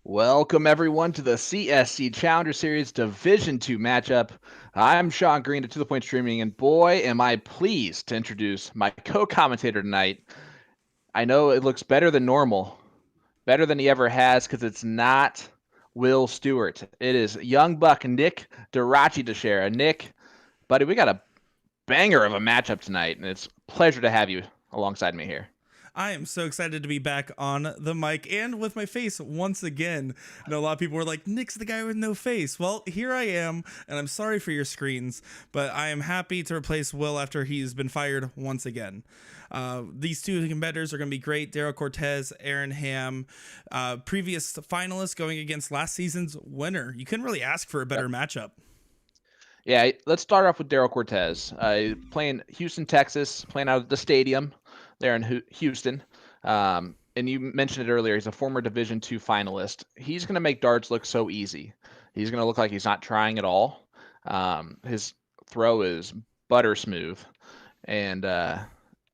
Welcome, everyone, to the CSC Challenger Series Division 2 matchup. I'm Sean Green of To The Point Streaming, and boy, am I pleased to introduce my co-commentator tonight. I know it looks better than normal, better than he ever has, because it's not Will Stuart. It is young buck Nick Dichiria. Nick, buddy, we got a banger of a matchup tonight, and it's a pleasure to have you alongside me here. I am so excited to be back on the mic and with my face once again. I know a lot of people were like, Nick's the guy with no face. Well, here I am, and I'm sorry for your screens, but I am happy to replace Will after he's been fired once again. These two competitors are going to be great. Daryl Cortez, Aaron Ham, previous finalists going against last season's winner. You couldn't really ask for a better matchup. Yeah, let's start off with Daryl Cortez. Playing Houston, Texas, playing out of the stadium there in Houston. And you mentioned it earlier, he's a former Division II finalist. He's going to make darts look so easy. He's going to look like he's not trying at all. His throw is butter smooth. And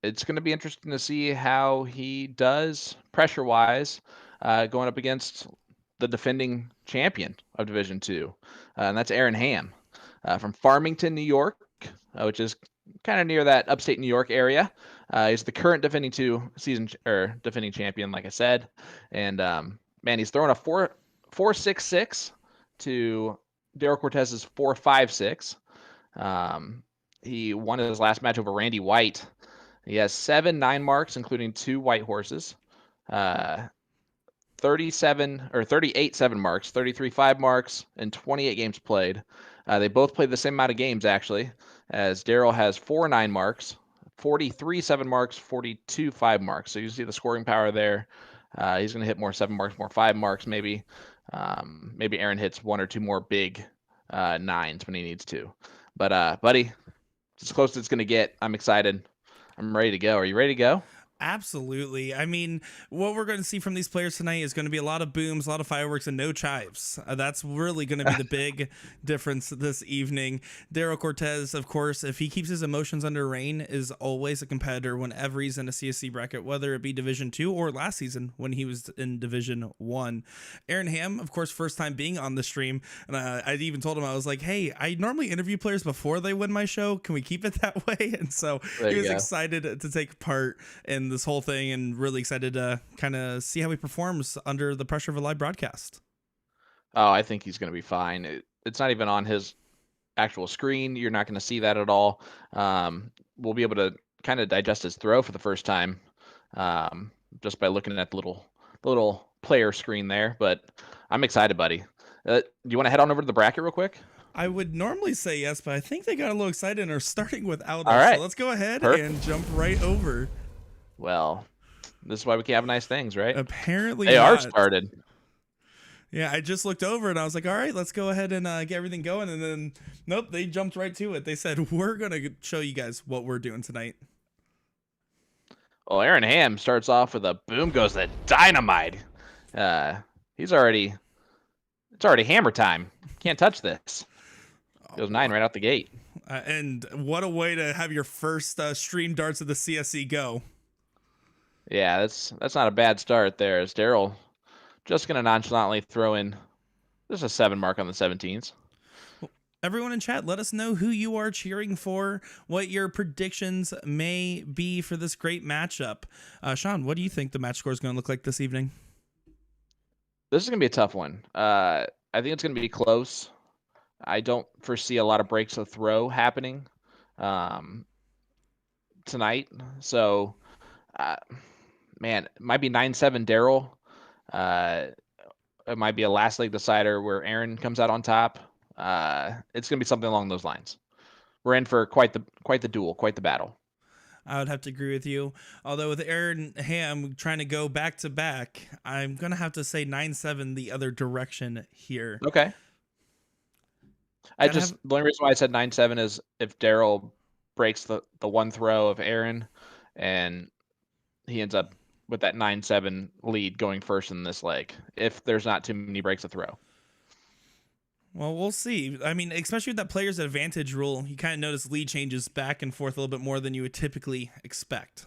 it's going to be interesting to see how he does pressure-wise going up against the defending champion of Division II. And that's Aaron Ham from Farmington, New York, which is kind of near that upstate New York area. He's the current defending champion, like I said, and man, he's throwing a 4.66 to Daryl Cortez's 4.56. He won his last match over Randy White. He has 7 9 marks, including 2 white horses. 38 7 marks, 33 5 marks, and 28 games played. They both played the same amount of games, actually, as Daryl has 4 9 marks, 43 7 marks, 42 5 marks. So you see the scoring power there. He's going to hit more 7 marks, more 5 marks, maybe. Maybe Aaron hits 1 or 2 more big 9s when he needs to. But, buddy, it's as close as it's going to get. I'm excited. I'm ready to go. Are you ready to go? Absolutely. I mean, what we're going to see from these players tonight is going to be a lot of booms, a lot of fireworks, and no chives. That's really going to be the big difference this evening. Daryl Cortez, of course, if he keeps his emotions under rein, is always a competitor whenever he's in a CSC bracket, whether it be Division 2 or last season when he was in Division 1. Aaron Ham, of course, first time being on the stream, and I even told him, I was like, hey, I normally interview players before they win my show. Can we keep it that way? And so he was excited to take part in this whole thing and really excited to kind of see how he performs under the pressure of a live broadcast. Oh, I think he's going to be fine. It's not even on his actual screen. You're not going to see that at all. We'll be able to kind of digest his throw for the first time just by looking at the little player screen there. But I'm excited, buddy. Do you want to head on over to the bracket real quick? I would normally say yes, but I think they got a little excited and are starting without us. All right. So let's go ahead and jump right over. Well, this is why we can have nice things, right? Apparently they are started. Yeah, I just looked over and I was like, all right, let's go ahead and get everything going. And then, nope, they jumped right to it. They said, we're going to show you guys what we're doing tonight. Well, Aaron Ham starts off with a boom goes the dynamite. It's already hammer time. Can't touch this. Goes 9 right out the gate. And what a way to have your first stream darts of the CSC go. Yeah, that's not a bad start there. As Daryl just going to nonchalantly throw in just a 7 mark on the 17s. Everyone in chat, let us know who you are cheering for, what your predictions may be for this great matchup. Sean, what do you think the match score is going to look like this evening? This is going to be a tough one. I think it's going to be close. I don't foresee a lot of breaks of throw happening tonight. So, man, it might be 9-7 Daryl. It might be a last leg decider where Aaron comes out on top. It's going to be something along those lines. We're in for quite the duel, quite the battle. I would have to agree with you. Although with Aaron Ham trying to go back to back, I'm going to have to say 9-7 the other direction here. Okay. The only reason why I said 9-7 is if Daryl breaks the one throw of Aaron and he ends up with that 9-7 lead going first in this leg, if there's not too many breaks to throw. Well, we'll see. I mean, especially with that player's advantage rule, you kind of notice lead changes back and forth a little bit more than you would typically expect.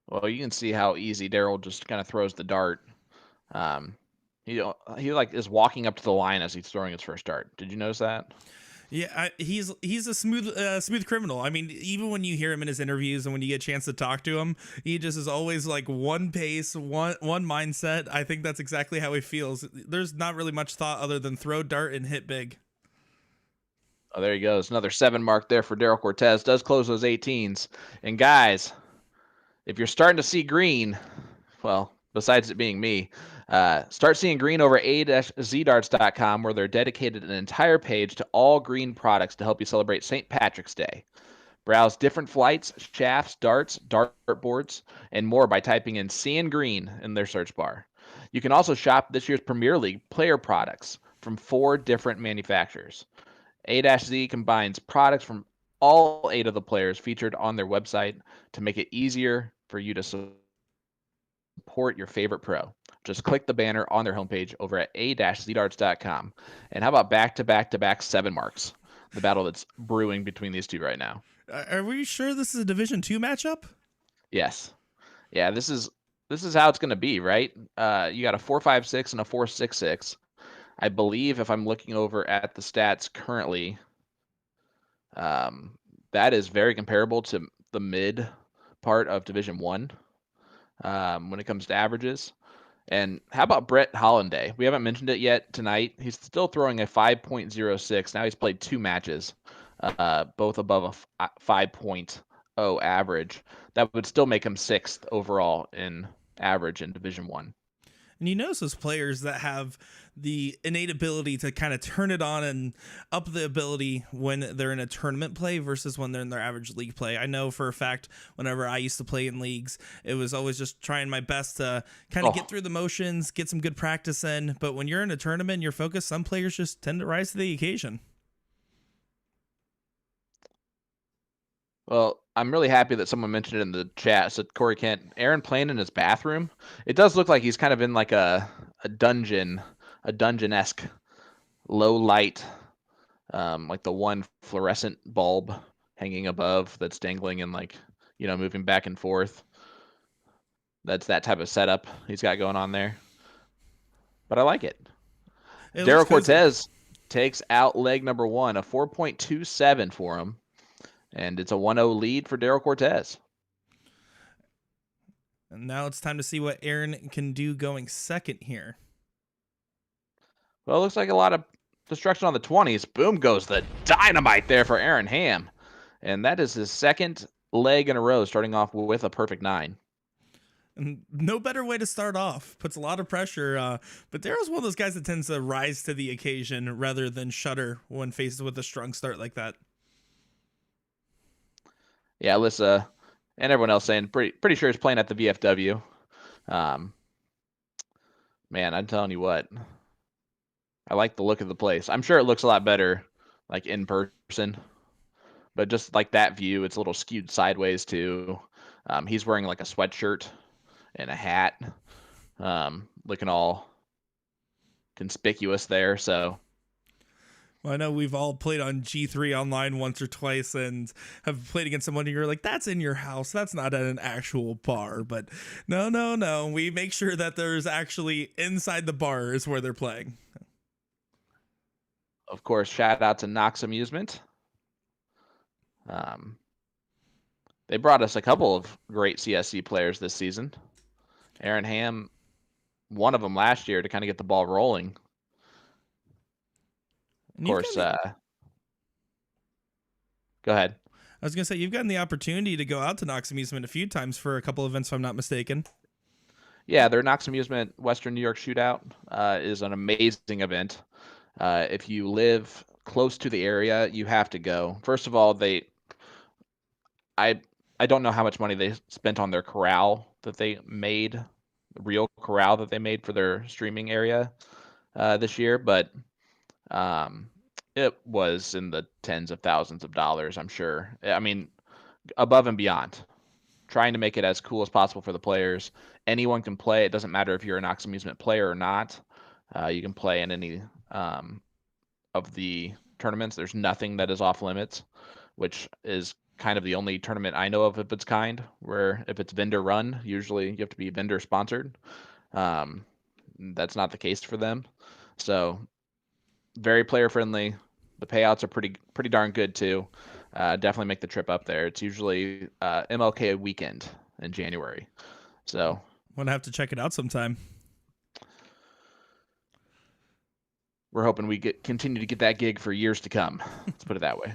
Well, you can see how easy Daryl just kind of throws the dart. He like is walking up to the line as he's throwing his first dart. Did you notice that? Yeah, he's a smooth criminal. I mean, even when you hear him in his interviews and when you get a chance to talk to him, he just is always like one pace, one mindset. I think that's exactly how he feels. There's not really much thought other than throw dart and hit big. Oh, there he goes. Another 7 mark there for Daryl Cortez. Does close those 18s. And guys, if you're starting to see green, well, besides it being me, start seeing green over a-zdarts.com, where they're dedicated an entire page to all green products to help you celebrate St. Patrick's Day. Browse different flights, shafts, darts, dartboards, and more by typing in "Seeing Green" in their search bar. You can also shop this year's Premier League player products from 4 different manufacturers. A-Z combines products from all 8 of the players featured on their website to make it easier for you to support your favorite pro. Just click the banner on their homepage over at a-zdarts.com. And how about back-to-back-to-back 7 marks? The battle that's brewing between these two right now. Are we sure this is a Division 2 matchup? Yes. Yeah, this is how it's going to be, right? You got a 4.56 and a 4.66. I believe if I'm looking over at the stats currently, that is very comparable to the mid part of Division 1 when it comes to averages. And how about Brett Hollanday? We haven't mentioned it yet tonight. He's still throwing a 5.06. Now he's played 2 matches, both above a 5.0 average. That would still make him 6th overall in average in Division 1. And you notice those players that have the innate ability to kind of turn it on and up the ability when they're in a tournament play versus when they're in their average league play. I know for a fact whenever I used to play in leagues, it was always just trying my best to kind of get through the motions, get some good practice in. But when you're in a tournament, you're focused, some players just tend to rise to the occasion. Well, I'm really happy that someone mentioned it in the chat. So Corey Kent, Aaron playing in his bathroom. It does look like he's kind of in like a dungeon-esque low light, like the one fluorescent bulb hanging above that's dangling and like, moving back and forth. That's that type of setup he's got going on there. But I like it. Daryl Cortez takes out leg number 1, a 4.27 for him. And it's a 1-0 lead for Daryl Cortez. And now it's time to see what Aaron can do going second here. Well, it looks like a lot of destruction on the 20s. Boom goes the dynamite there for Aaron Ham. And that is his second leg in a row, starting off with a perfect 9. And no better way to start off. Puts a lot of pressure. But Daryl's one of those guys that tends to rise to the occasion rather than shudder when faced with a strong start like that. Yeah, Alyssa and everyone else saying pretty sure he's playing at the VFW. Man, I'm telling you what, I like the look of the place. I'm sure it looks a lot better like in person, but just like that view, it's a little skewed sideways too. He's wearing like a sweatshirt and a hat, looking all conspicuous there. So. Well, I know we've all played on G3 online once or twice and have played against someone and you're like, that's in your house. That's not at an actual bar. But no. We make sure that there's actually inside the bar is where they're playing. Of course, shout out to Knox Amusement. They brought us a couple of great CSC players this season. Aaron Ham, one of them last year to kind of get the ball rolling. Of course, go ahead. I was going to say, you've gotten the opportunity to go out to Knox Amusement a few times for a couple events, if I'm not mistaken. Yeah, their Knox Amusement Western New York Shootout is an amazing event. If you live close to the area, you have to go. First of all, I don't know how much money they spent on their corral that they made, the real corral that they made for their streaming area this year, but it was in the tens of thousands of dollars, I'm sure. I mean, above and beyond, trying to make it as cool as possible for the players. Anyone can play. It doesn't matter if you're an Knox Amusement player or not. You can play in any of the tournaments. There's nothing that is off limits, which is kind of the only tournament I know of its kind, where if it's vendor run, usually you have to be vendor sponsored. That's not the case for them. So very player friendly. The payouts are pretty darn good too. Definitely make the trip up there. It's usually MLK weekend in January. So I'm gonna have to check it out sometime. We're hoping we continue to get that gig for years to come. Let's put it that way.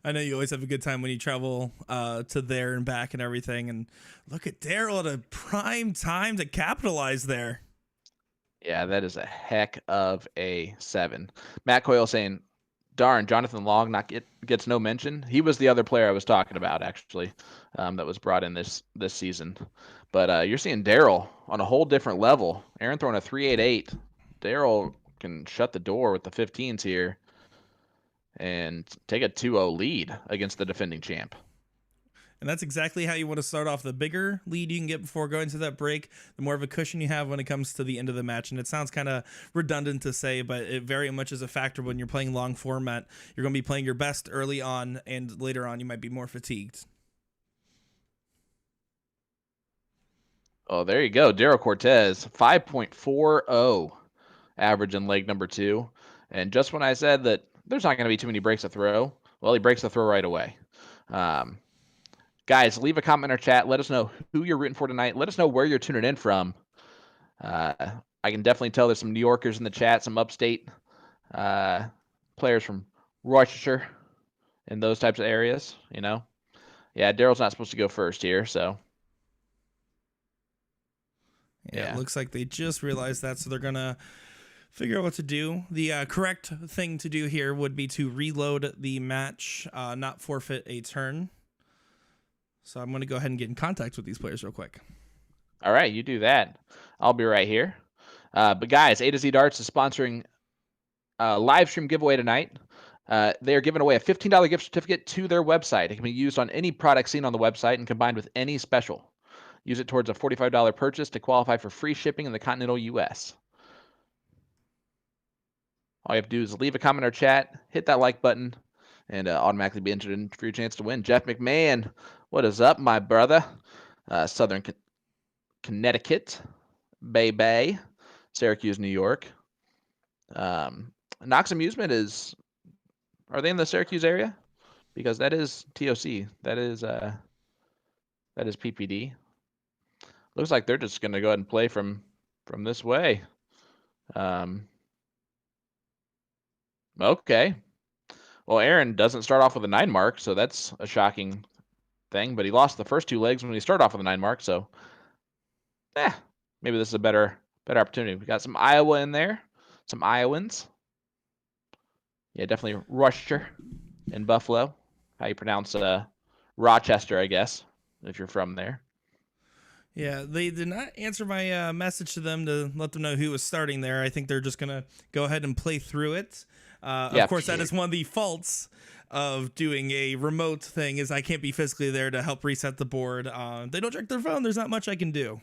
I know you always have a good time when you travel to there and back and everything. And look at Daryl at a prime time to capitalize there. Yeah, that is a heck of a 7. Matt Coyle saying, darn, Jonathan Long gets no mention. He was the other player I was talking about, actually, that was brought in this season. But you're seeing Daryl on a whole different level. Aaron throwing a 3.88. Daryl can shut the door with the 15s here and take a 2-0 lead against the defending champ. And that's exactly how you want to start off. The bigger lead you can get before going to that break, the more of a cushion you have when it comes to the end of the match. And it sounds kind of redundant to say, but it very much is a factor when you're playing long format. You're going to be playing your best early on, and later on you might be more fatigued. Oh, there you go. Daryl Cortez, 5.40 average in leg number 2. And just when I said that there's not going to be too many breaks to throw, well, he breaks the throw right away. Guys, leave a comment in our chat. Let us know who you're rooting for tonight. Let us know where you're tuning in from. I can definitely tell there's some New Yorkers in the chat, some upstate players from Rochester and those types of areas, you know. Yeah, Daryl's not supposed to go first here, so. Yeah, it looks like they just realized that, so they're going to figure out what to do. The correct thing to do here would be to reload the match, not forfeit a turn. So I'm going to go ahead and get in contact with these players real quick. All right, you do that. I'll be right here. But guys, A to Z Darts is sponsoring a live stream giveaway tonight. They are giving away a $15 gift certificate to their website. It can be used on any product seen on the website and combined with any special. Use it towards a $45 purchase to qualify for free shipping in the continental U.S. All you have to do is leave a comment or chat, hit that like button, and automatically be entered in for your chance to win. Jeff McMahon, what is up, my brother? Southern Connecticut, Bay, Syracuse, New York. Knox Amusement are they in the Syracuse area? Because that is TOC. That is PPD. Looks like they're just gonna go ahead and play from this way. Okay. Well, Aaron doesn't start off with a 9 mark, so that's a shocking thing. But he lost the first 2 legs when he started off with a 9 mark, so maybe this is a better opportunity. We got some Iowa in there, some Iowans. Yeah, definitely Rochester and Buffalo. How you pronounce Rochester, I guess, if you're from there. Yeah, they did not answer my message to them to let them know who was starting there. I think they're just going to go ahead and play through it. Of course, that is one of the faults of doing a remote thing is I can't be physically there to help reset the board. They don't check their phone. There's not much I can do.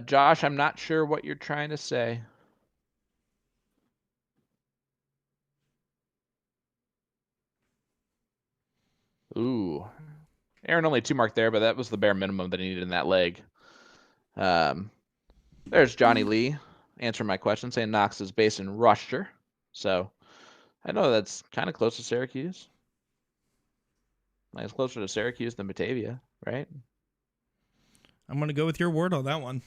Josh, I'm not sure what you're trying to say. Ooh. Aaron only 2 mark there, but that was the bare minimum that he needed in that leg. There's Johnny Lee answering my question, saying Knox is based in Rochester. So I know that's kind of close to Syracuse. Like it's closer to Syracuse than Batavia, right? I'm going to go with your word on that one.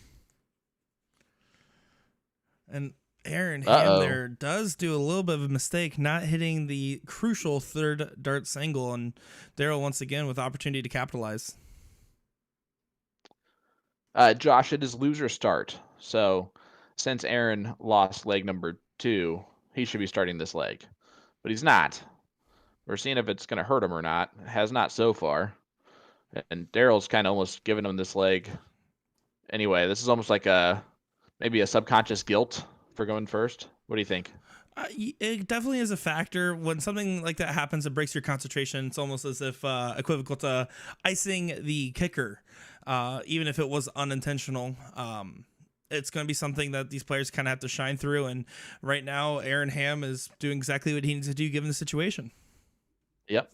And Aaron Ham there does do a little bit of a mistake, not hitting the crucial third darts angle, and Daryl once again with opportunity to capitalize. Josh, it is loser start. So since Aaron lost leg number 2, he should be starting this leg. But he's not. We're seeing if it's going to hurt him or not. It has not so far. And Daryl's kind of almost giving him this leg. Anyway, this is almost like maybe a subconscious guilt for going first. What do you think? It definitely is a factor. When something like that happens, it breaks your concentration. It's almost as if equivocal to icing the kicker, even if it was unintentional. It's going to be something that these players kind of have to shine through. And right now, Aaron Ham is doing exactly what he needs to do given the situation. Yep.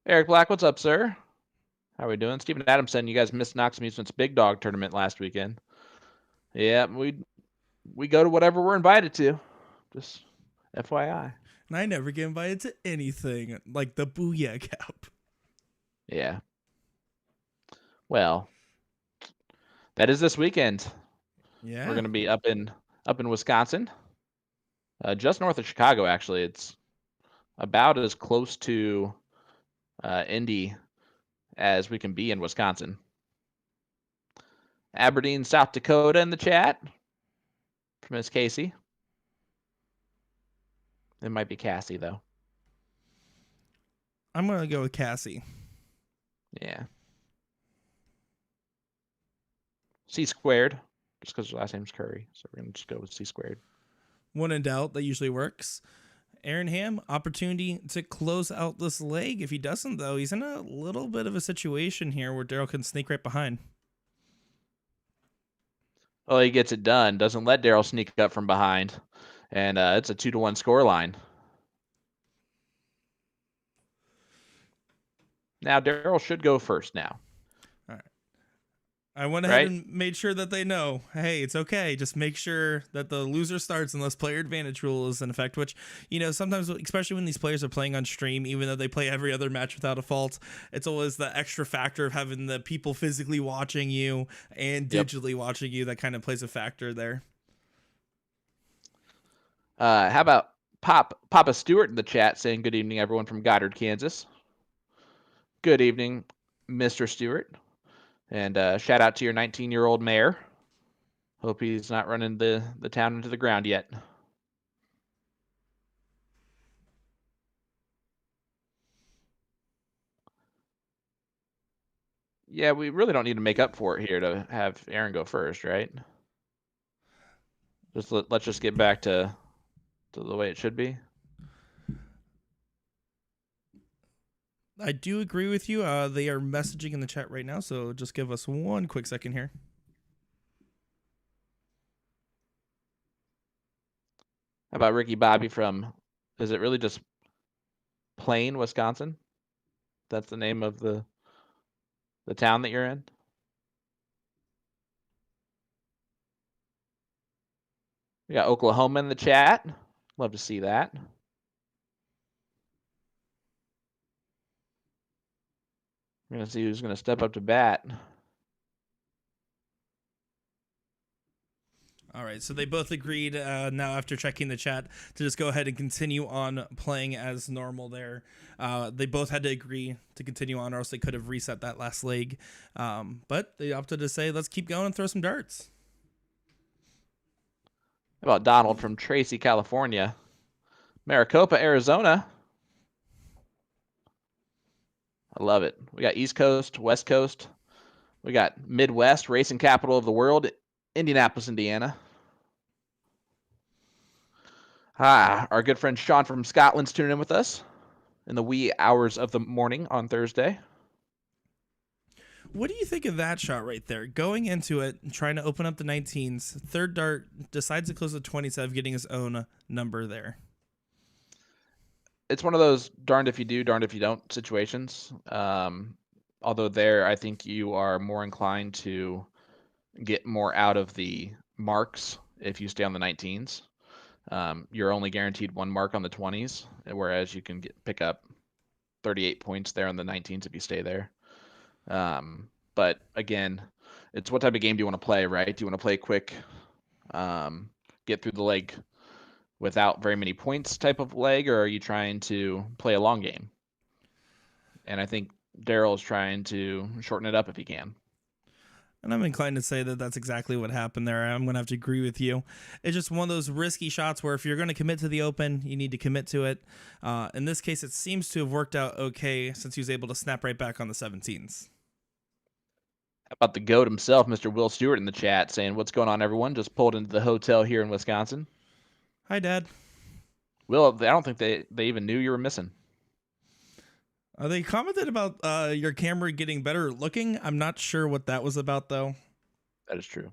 Eric Black, what's up, sir? How are we doing? Stephen Adamson, you guys missed Knox Amusement's Big Dog tournament last weekend. Yeah, we go to whatever we're invited to. Just FYI. And I never get invited to anything like the Booyah Cup. Yeah. Well, that is this weekend. Yeah. We're going to be up in Wisconsin, just north of Chicago. Actually, it's about as close to Indy as we can be in Wisconsin. Aberdeen, South Dakota in the chat from Miss Casey. It might be Cassie though. I'm going to go with Cassie. Yeah. C squared, just because her last name's Curry. So we're going to just go with C squared. When in doubt, that usually works. Aaron Ham, opportunity to close out this leg. If he doesn't, though, he's in a little bit of a situation here where Daryl can sneak right behind. Well, he gets it done. Doesn't let Daryl sneak up from behind. And it's a 2-1 score line. Now, Daryl should go first now. All right. I went ahead and made sure that they know, hey, it's okay. Just make sure that the loser starts unless player advantage rule is in effect, which, sometimes, especially when these players are playing on stream, even though they play every other match without a fault, it's always the extra factor of having the people physically watching you and digitally watching you that kind of plays a factor there. How about Papa Stuart in the chat saying good evening, everyone from Goddard, Kansas. Good evening, Mr. Stewart. And shout out to your 19-year-old mayor. Hope he's not running the town into the ground yet. Yeah, we really don't need to make up for it here to have Aaron go first, right? Let's just get back to the way it should be. I do agree with you. They are messaging in the chat right now, so just give us one quick second here. How about Ricky Bobby from, is it really just Plain, Wisconsin? That's the name of the town that you're in? We got Oklahoma in the chat. Love to see that. We're going to see who's going to step up to bat. All right, so they both agreed now after checking the chat to just go ahead and continue on playing as normal there. They both had to agree to continue on or else they could have reset that last leg. But they opted to say, let's keep going and throw some darts. How about Donald from Tracy, California? Maricopa, Arizona. I love it. We got East Coast, West Coast. We got Midwest, racing capital of the world, Indianapolis, Indiana. Our good friend Sean from Scotland's tuning in with us in the wee hours of the morning on Thursday. What do you think of that shot right there? Going into it, trying to open up the 19s, third dart, decides to close the 27, getting his own number there. It's one of those darned if you do, darned if you don't situations. Although there, I think you are more inclined to get more out of the marks if you stay on the 19s. You're only guaranteed one mark on the 20s, whereas you can pick up 38 points there on the 19s if you stay there. But again, it's what type of game do you want to play, right? Do you want to play quick, get through the leg without very many points type of leg, or are you trying to play a long game? And I think Daryl is trying to shorten it up if he can. And I'm inclined to say that that's exactly what happened there. I'm going to have to agree with you. It's just one of those risky shots where if you're going to commit to the open, you need to commit to it. In this case, it seems to have worked out okay since he was able to snap right back on the 17s. How about the GOAT himself, Mr. Will Stewart, in the chat saying, what's going on, everyone? Just pulled into the hotel here in Wisconsin. Hi, Dad. Will, I don't think they even knew you were missing. They commented about your camera getting better looking. I'm not sure what that was about, though. That is true.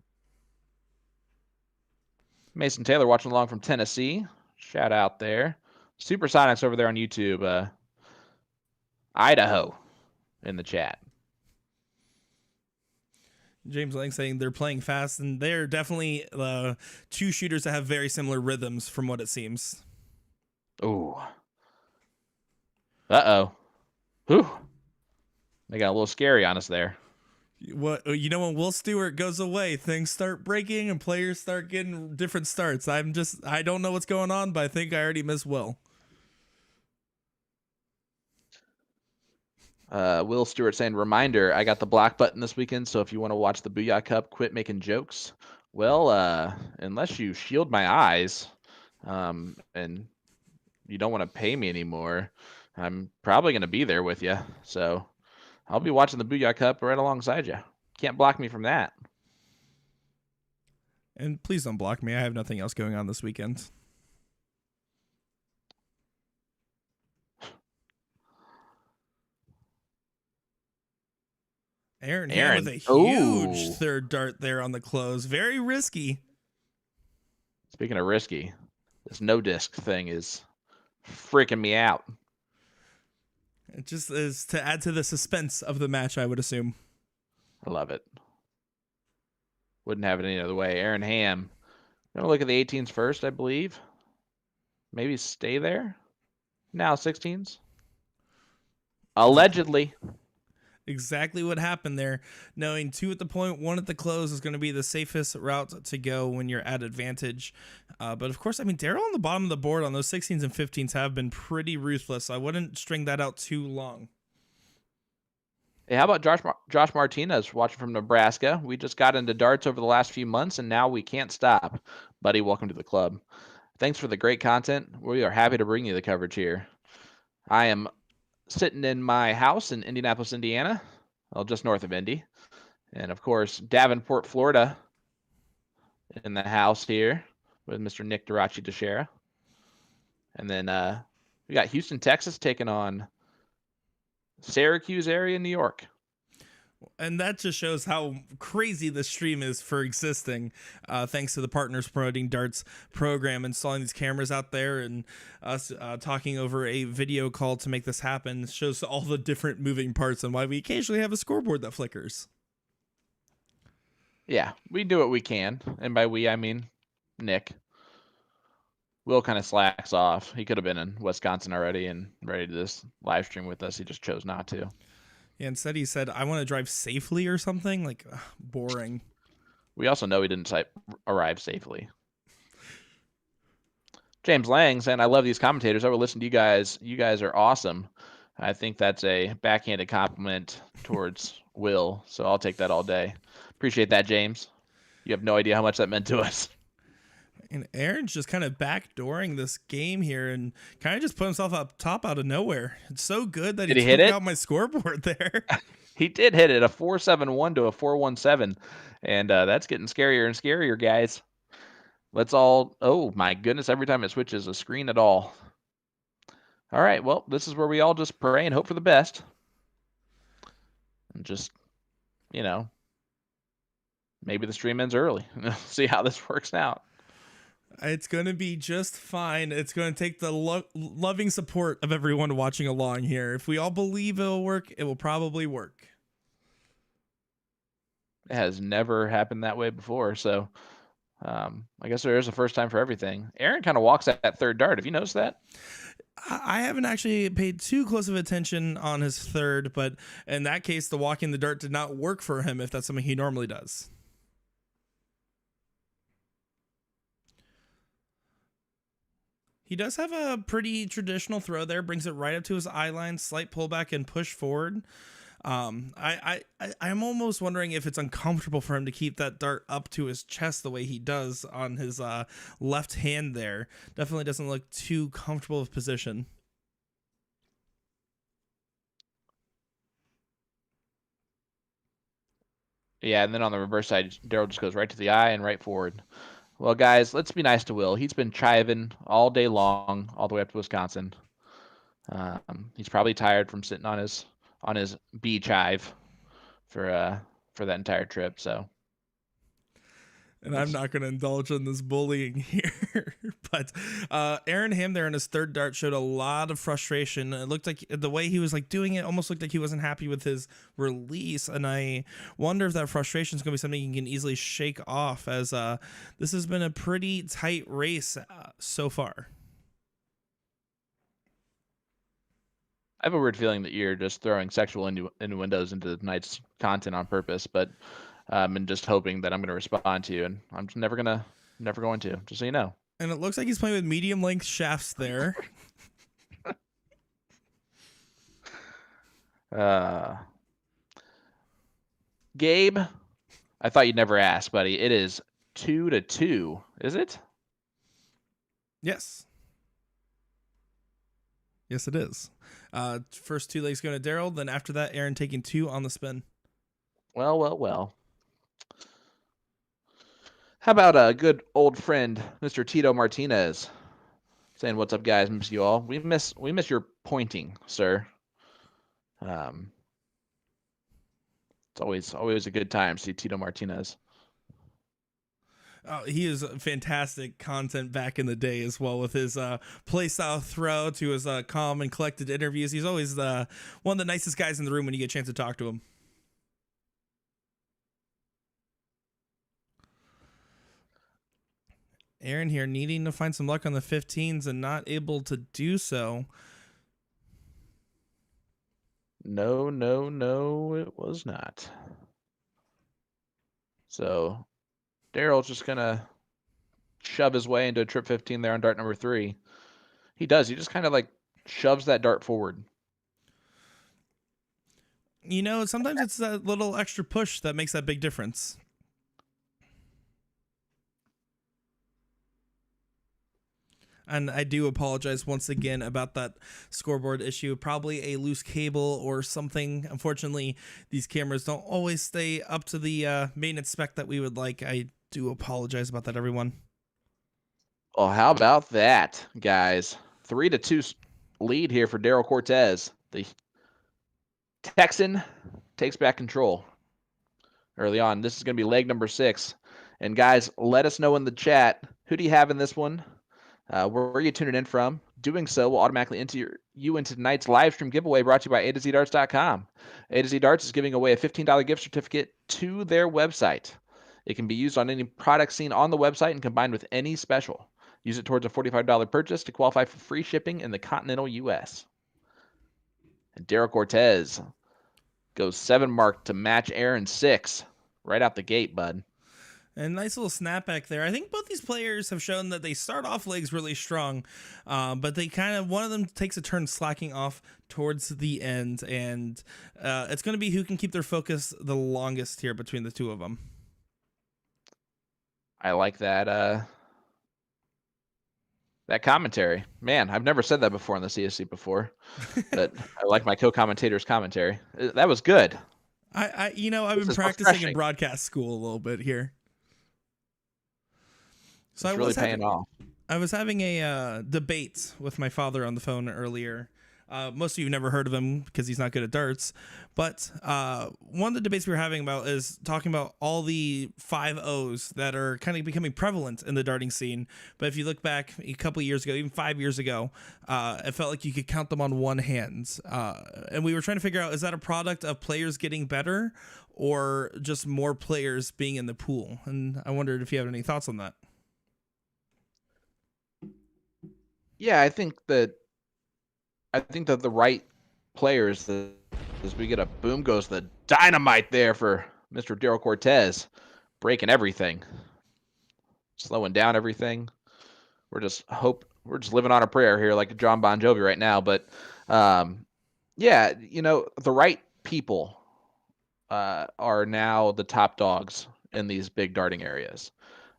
Mason Taylor watching along from Tennessee. Shout out there. Supersonics over there on YouTube. Idaho in the chat. James Lang saying they're playing fast, and they're definitely two shooters that have very similar rhythms from what it seems. Ooh. Uh-oh. Whew. They got a little scary on us there. What when Will Stuart goes away, things start breaking and players start getting different starts. I don't know what's going on, but I think I already miss Will. Will Stewart saying, reminder, I got the block button this weekend, so if you want to watch the Booyah Cup, quit making jokes. Well, unless you shield my eyes, and you don't want to pay me anymore, I'm probably going to be there with you. So I'll be watching the Booyah Cup right alongside you. Can't block me from that. And please don't block me. I have nothing else going on this weekend. Aaron with a huge third dart there on the close. Very risky. Speaking of risky, this no disc thing is freaking me out. It just is to add to the suspense of the match, I would assume. I love it. Wouldn't have it any other way. Aaron Ham. Gonna look at the 18s first, I believe. Maybe stay there. Now 16s. Allegedly. Exactly what happened there. Knowing 2 at the point, 1 at the close is going to be the safest route to go when you're at advantage. But of course, I mean, Daryl on the bottom of the board on those 16s and 15s have been pretty ruthless. I wouldn't string that out too long. Hey, how about Josh Martinez watching from Nebraska? We just got into darts over the last few months, and now we can't stop. Buddy, welcome to the club. Thanks for the great content. We are happy to bring you the coverage here. I am sitting in my house in Indianapolis, Indiana, well, just north of Indy. And of course, Davenport, Florida in the house here with Mr. Nick Dichiria. And then we got Houston, Texas taking on Syracuse area, New York. And that just shows how crazy the stream is for existing, thanks to the Partners Promoting Darts program, installing these cameras out there and us talking over a video call to make this happen. It shows all the different moving parts and why we occasionally have a scoreboard that flickers. Yeah, we do what we can. And by we, I mean Nick. Will kind of slacks off. He could have been in Wisconsin already and ready to this live stream with us. He just chose not to. Yeah, instead he said, I want to drive safely or something. Like, boring. We also know he didn't arrive safely. James Lang saying, I love these commentators. I will listen to you guys. You guys are awesome. I think that's a backhanded compliment towards Will, so I'll take that all day. Appreciate that, James. You have no idea how much that meant to us. And Aaron's just kind of backdooring this game here and kind of just put himself up top out of nowhere. It's so good that he took out my scoreboard there. He did hit it, a 4.71 to a 4.17. And that's getting scarier and scarier, guys. Let's all, oh my goodness, every time it switches a screen at all. All right, well, this is where we all just pray and hope for the best. And just, maybe the stream ends early. See how this works out. It's going to be just fine. It's going to take the loving support of everyone watching along here. If we all believe it'll work, it will probably work. It has never happened that way before, so I guess there is a first time for everything. Aaron kind of walks at that third dart. Have you noticed that? I haven't actually paid too close of attention on his third, but in that case, the walking the dart did not work for him if that's something he normally does. He does have a pretty traditional throw there, brings it right up to his eye line, slight pullback and push forward. I'm almost wondering if it's uncomfortable for him to keep that dart up to his chest the way he does on his left hand there. Definitely doesn't look too comfortable of position. Yeah, and then on the reverse side, Daryl just goes right to the eye and right forward. Well, guys, let's be nice to Will. He's been chiving all day long, all the way up to Wisconsin. He's probably tired from sitting on his bee chive for that entire trip. So, And I'm not going to indulge in this bullying here. But Aaron Ham there in his third dart showed a lot of frustration. It looked like the way he was like doing it almost looked like he wasn't happy with his release. And I wonder if that frustration is going to be something you can easily shake off, as this has been a pretty tight race so far. I have a weird feeling that you're just throwing sexual innuendos into tonight's content on purpose, but and just hoping that I'm going to respond to you, and I'm just never going to, just so you know. And it looks like he's playing with medium length shafts there. Gabe, I thought you'd never ask, buddy. It is 2-2, is it? Yes. Yes, it is. First two legs going to Daryl, then after that, Aaron taking 2 on the spin. Well. How about a good old friend, Mr. Tito Martinez, saying, "What's up, guys? Miss you all. We miss your pointing, sir. It's always a good time to see Tito Martinez." Oh, he is fantastic content back in the day as well, with his play style throw to his calm and collected interviews. He's always one of the nicest guys in the room when you get a chance to talk to him. Aaron here needing to find some luck on the 15s and not able to do so. No, it was not. So Daryl's just going to shove his way into a trip 15 there on dart number 3. He does. He just kind of like shoves that dart forward. You know, sometimes it's that little extra push that makes that big difference. And I do apologize once again about that scoreboard issue. Probably a loose cable or something. Unfortunately, these cameras don't always stay up to the maintenance spec that we would like. I do apologize about that, everyone. Oh, how about that, guys? 3-2 lead here for Daryl Cortez. The Texan takes back control early on. This is going to be leg number 6. And guys, let us know in the chat, who do you have in this one? Where are you tuning in from? Doing so will automatically enter you into tonight's live stream giveaway brought to you by usadarts.com. A to Z Darts is giving away a $15 gift certificate to their website. It can be used on any product seen on the website and combined with any special. Use it towards a $45 purchase to qualify for free shipping in the continental U.S. And Daryl Cortez goes 7 mark to match Aaron's 6 right out the gate, bud. And nice little snapback there. I think both these players have shown that they start off legs really strong, but they kind of, one of them takes a turn slacking off towards the end, and it's going to be who can keep their focus the longest here between the two of them. I like that that commentary. Man, I've never said that before on the CSC before, but I like my co-commentator's commentary. That was good. I've been practicing in broadcast school a little bit here. So it's really paying off. I was having a debate with my father on the phone earlier. Most of you have never heard of him because he's not good at darts. But one of the debates we were having about is talking about all the 5-0s that are kind of becoming prevalent in the darting scene. But if you look back a couple of years ago, even 5 years ago, it felt like you could count them on one hand. And we were trying to figure out, is that a product of players getting better or just more players being in the pool? And I wondered if you have any thoughts on that. Yeah, I think that the right players, as we get a boom goes the dynamite there for Mr. Daryl Cortez, breaking everything, slowing down everything. We're just living on a prayer here, like John Bon Jovi right now. But yeah, the right people are now the top dogs in these big darting areas,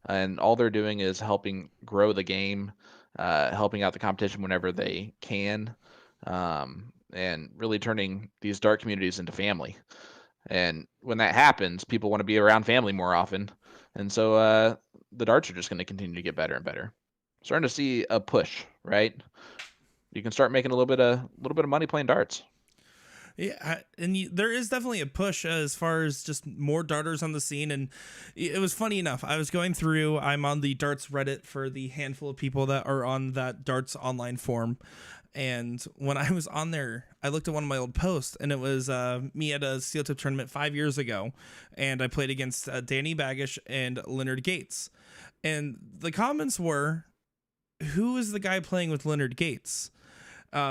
and all they're doing is helping grow the game. Helping out the competition whenever they can, and really turning these dart communities into family. And when that happens, people want to be around family more often. And so the darts are just going to continue to get better and better. Starting to see a push, right? You can start making a little bit of money playing darts. Yeah, and there is definitely a push as far as just more darters on the scene. And it was funny enough. I was going through, I'm on the darts Reddit for the handful of people that are on that darts online forum. And when I was on there, I looked at one of my old posts, and it was me at a steel tip tournament 5 years ago. And I played against Danny Baggish and Leonard Gates. And the comments were, who is the guy playing with Leonard Gates?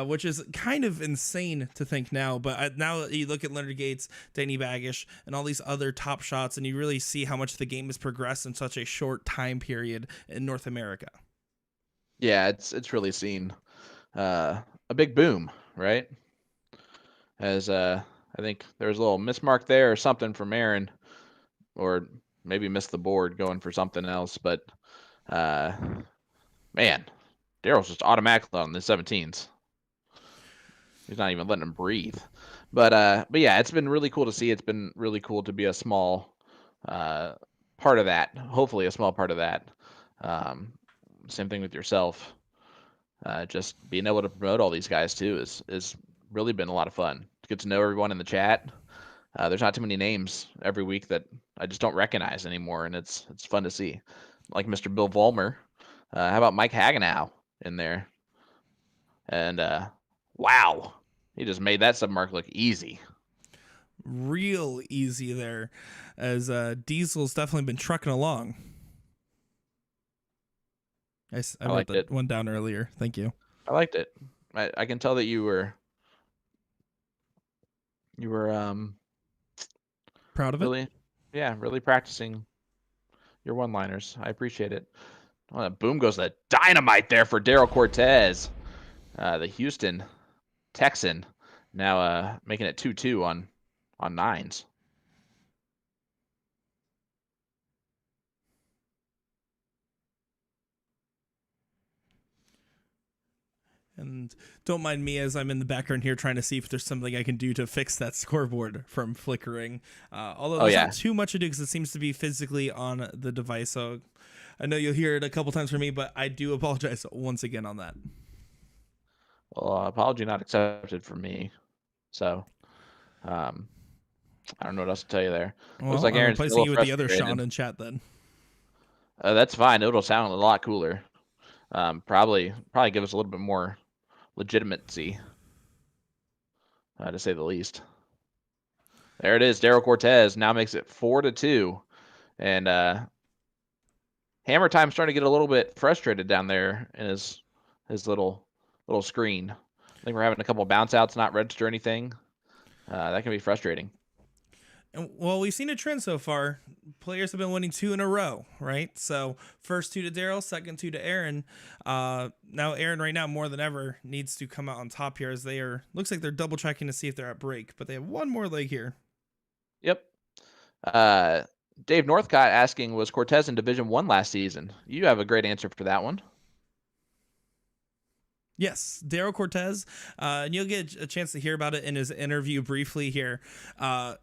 Which is kind of insane to think now. But now you look at Leonard Gates, Danny Baggish, and all these other top shots, and you really see how much the game has progressed in such a short time period in North America. Yeah, it's really seen a big boom, right? As I think there's a little mismark there or something from Aaron, or maybe missed the board going for something else. But man, Daryl's just automatically on the 17s. He's not even letting him breathe. But yeah, it's been really cool to see. It's been really cool to be a small part of that. Hopefully, a small part of that. Same thing with yourself. Just being able to promote all these guys too is really been a lot of fun. To get to know everyone in the chat. There's not too many names every week that I just don't recognize anymore, and it's fun to see. Like Mr. Bill Vollmer. How about Mike Hagenow in there? And wow, he just made that submark look easy. Real easy there, as Diesel's definitely been trucking along. I wrote that one down earlier. Thank you. I liked it. I can tell that you were proud of it. Really practicing your one-liners. I appreciate it. Oh, boom goes the dynamite there for Daryl Cortez, the Houston Texan, now making it 2-2 on nines. And don't mind me as I'm in the background here trying to see if there's something I can do to fix that scoreboard from flickering. Although there's not too much to do because it seems to be physically on the device. So I know you'll hear it a couple times from me, but I do apologize once again on that. Well, apology not accepted from me. So I don't know what else to tell you there. Well, looks like Aaron's replacing you with the other Sean in chat then. That's fine. It'll sound a lot cooler. Probably give us a little bit more legitimacy, to say the least. There it is. Daryl Cortez now makes it 4-2, and Hammer Time's starting to get a little bit frustrated down there in his little screen. I think we're having a couple of bounce outs not register anything. That can be frustrating. Well, we've seen a trend so far. Players have been winning 2 in a row, right? So first 2 to Daryl, second 2 to Aaron. Now Aaron right now more than ever needs to come out on top here as they are, looks like they're double checking to see if they're at break, but they have one more leg here. Yep. Dave Northcott asking, was Cortez in Division 1 last season? You have a great answer for that one. Yes, Daryl Cortez, and you'll get a chance to hear about it in his interview briefly here.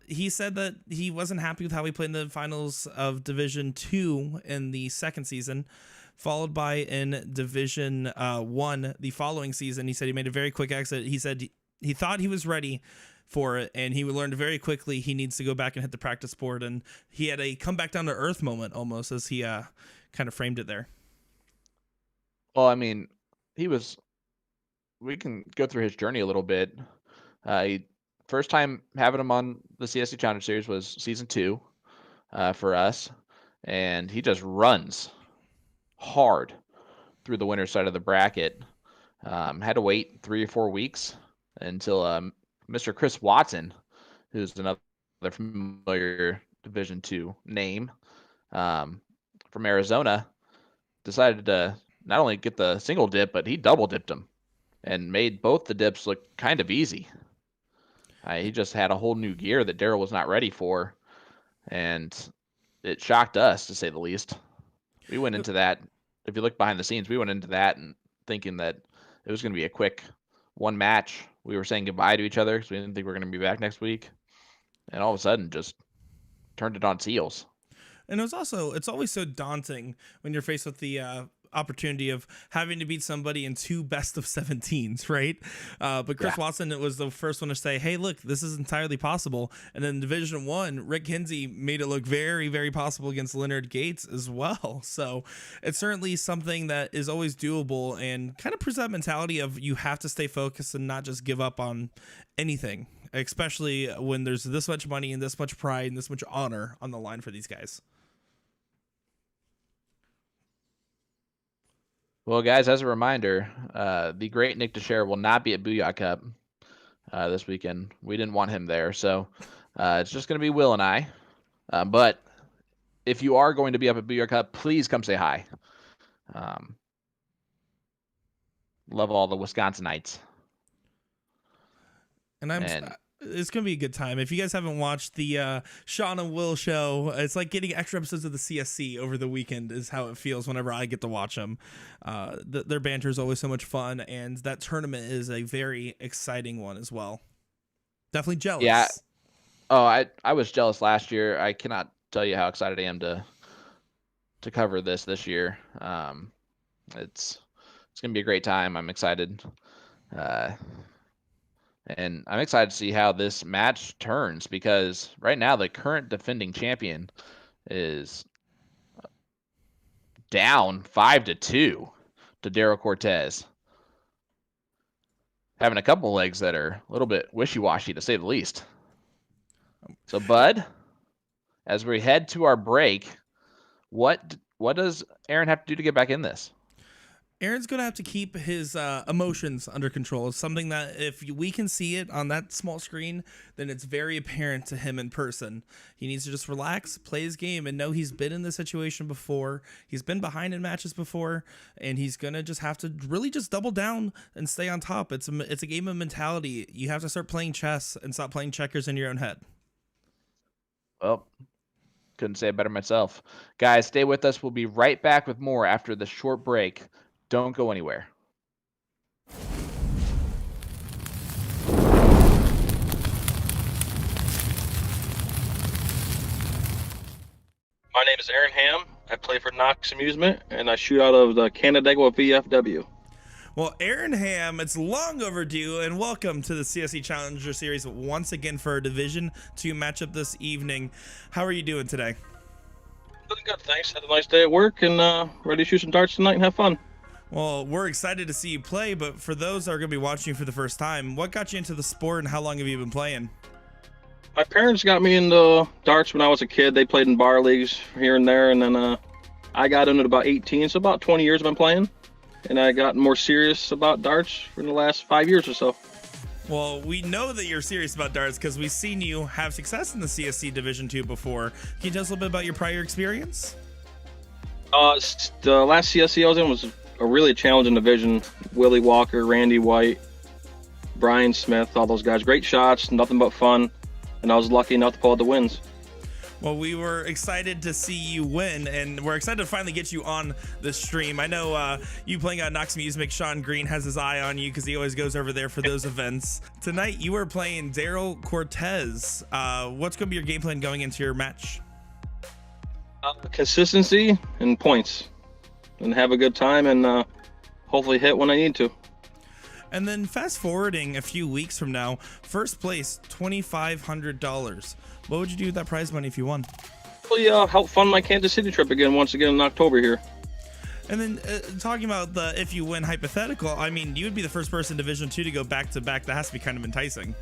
He said that he wasn't happy with how he played in the finals of Division 2 in the second season, followed by in Division 1 the following season. He said he made a very quick exit. He said he thought he was ready for it, and he learned very quickly he needs to go back and hit the practice board, and he had a come back down to earth moment almost as he kind of framed it there. Well, I mean, we can go through his journey a little bit. First time having him on the CSC Challenger Series was season 2 for us, and he just runs hard through the winner's side of the bracket. Had to wait 3 or 4 weeks until Mr. Chris Watson, who's another familiar Division 2 name from Arizona, decided to not only get the single dip, but he double dipped him and made both the dips look kind of easy. He just had a whole new gear that Daryl was not ready for, and it shocked us, to say the least. We went into that, if you look behind the scenes, we went into that and thinking that it was going to be a quick one match. We were saying goodbye to each other because we didn't think we were going to be back next week, and all of a sudden just turned it on seals. And it's always so daunting when you're faced with the opportunity of having to beat somebody in 2 best of 17s, right? But Chris Watson was the first one to say, hey, look, this is entirely possible. And then Division 1, Rick Kinsey made it look very, very possible against Leonard Gates as well. So it's certainly something that is always doable and kind of present mentality of you have to stay focused and not just give up on anything, especially when there's this much money and this much pride and this much honor on the line for these guys. Well, guys, as a reminder, the great Nick Dichiria will not be at Booyah Cup this weekend. We didn't want him there, so it's just going to be Will and I. But if you are going to be up at Booyah Cup, please come say hi. Love all the Wisconsinites. And it's going to be a good time. If you guys haven't watched the Sean and Will show, it's like getting extra episodes of the CSC over the weekend is how it feels whenever I get to watch them. Their banter is always so much fun, and that tournament is a very exciting one as well. Definitely jealous. Yeah. Oh, I was jealous last year. I cannot tell you how excited I am to cover this year. It's going to be a great time. I'm excited. And I'm excited to see how this match turns, because right now the current defending champion is down 5-2 to Daryl Cortez. Having a couple legs that are a little bit wishy-washy, to say the least. So, Bud, as we head to our break, what does Aaron have to do to get back in this? Aaron's going to have to keep his emotions under control. It's something that if we can see it on that small screen, then it's very apparent to him in person. He needs to just relax, play his game, and know he's been in this situation before. He's been behind in matches before, and he's going to just have to really just double down and stay on top. It's a game of mentality. You have to start playing chess and stop playing checkers in your own head. Well, couldn't say it better myself. Guys, stay with us. We'll be right back with more after the short break. Don't go anywhere. My name is Aaron Ham. I play for Knox Amusement, and I shoot out of the Canandaigua VFW. Well, Aaron Ham, it's long overdue, and welcome to the CSC Challenger Series once again for our Division 2 matchup this evening. How are you doing today? Doing good, thanks. Had a nice day at work, and ready to shoot some darts tonight and have fun. Well, we're excited to see you play, but for those that are going to be watching you for the first time, what got you into the sport and how long have you been playing? My parents got me into darts when I was a kid. They played in bar leagues here and there, and then I got into it about 18, so about 20 years I've been playing. And I got more serious about darts for the last 5 years or so. Well, we know that you're serious about darts because we've seen you have success in the CSC Division 2 before. Can you tell us a little bit about your prior experience? The last CSC I was in was a really challenging division. Willie Walker, Randy White, Brian Smith, all those guys. Great shots, nothing but fun. And I was lucky enough to pull out the wins. Well, we were excited to see you win, and we're excited to finally get you on the stream. I know you playing at Knox Amusement, Sean Green has his eye on you because he always goes over there for those events. Tonight, you are playing Daryl Cortez. What's going to be your game plan going into your match? Consistency and points. And have a good time and hopefully hit when I need to. And then fast forwarding a few weeks from now, first place, $2,500. What would you do with that prize money if you won? Hopefully help fund my Kansas City trip once again in October here. And then talking about the if you win hypothetical, I mean, you would be the first person in Division 2 to go back-to-back. That has to be kind of enticing.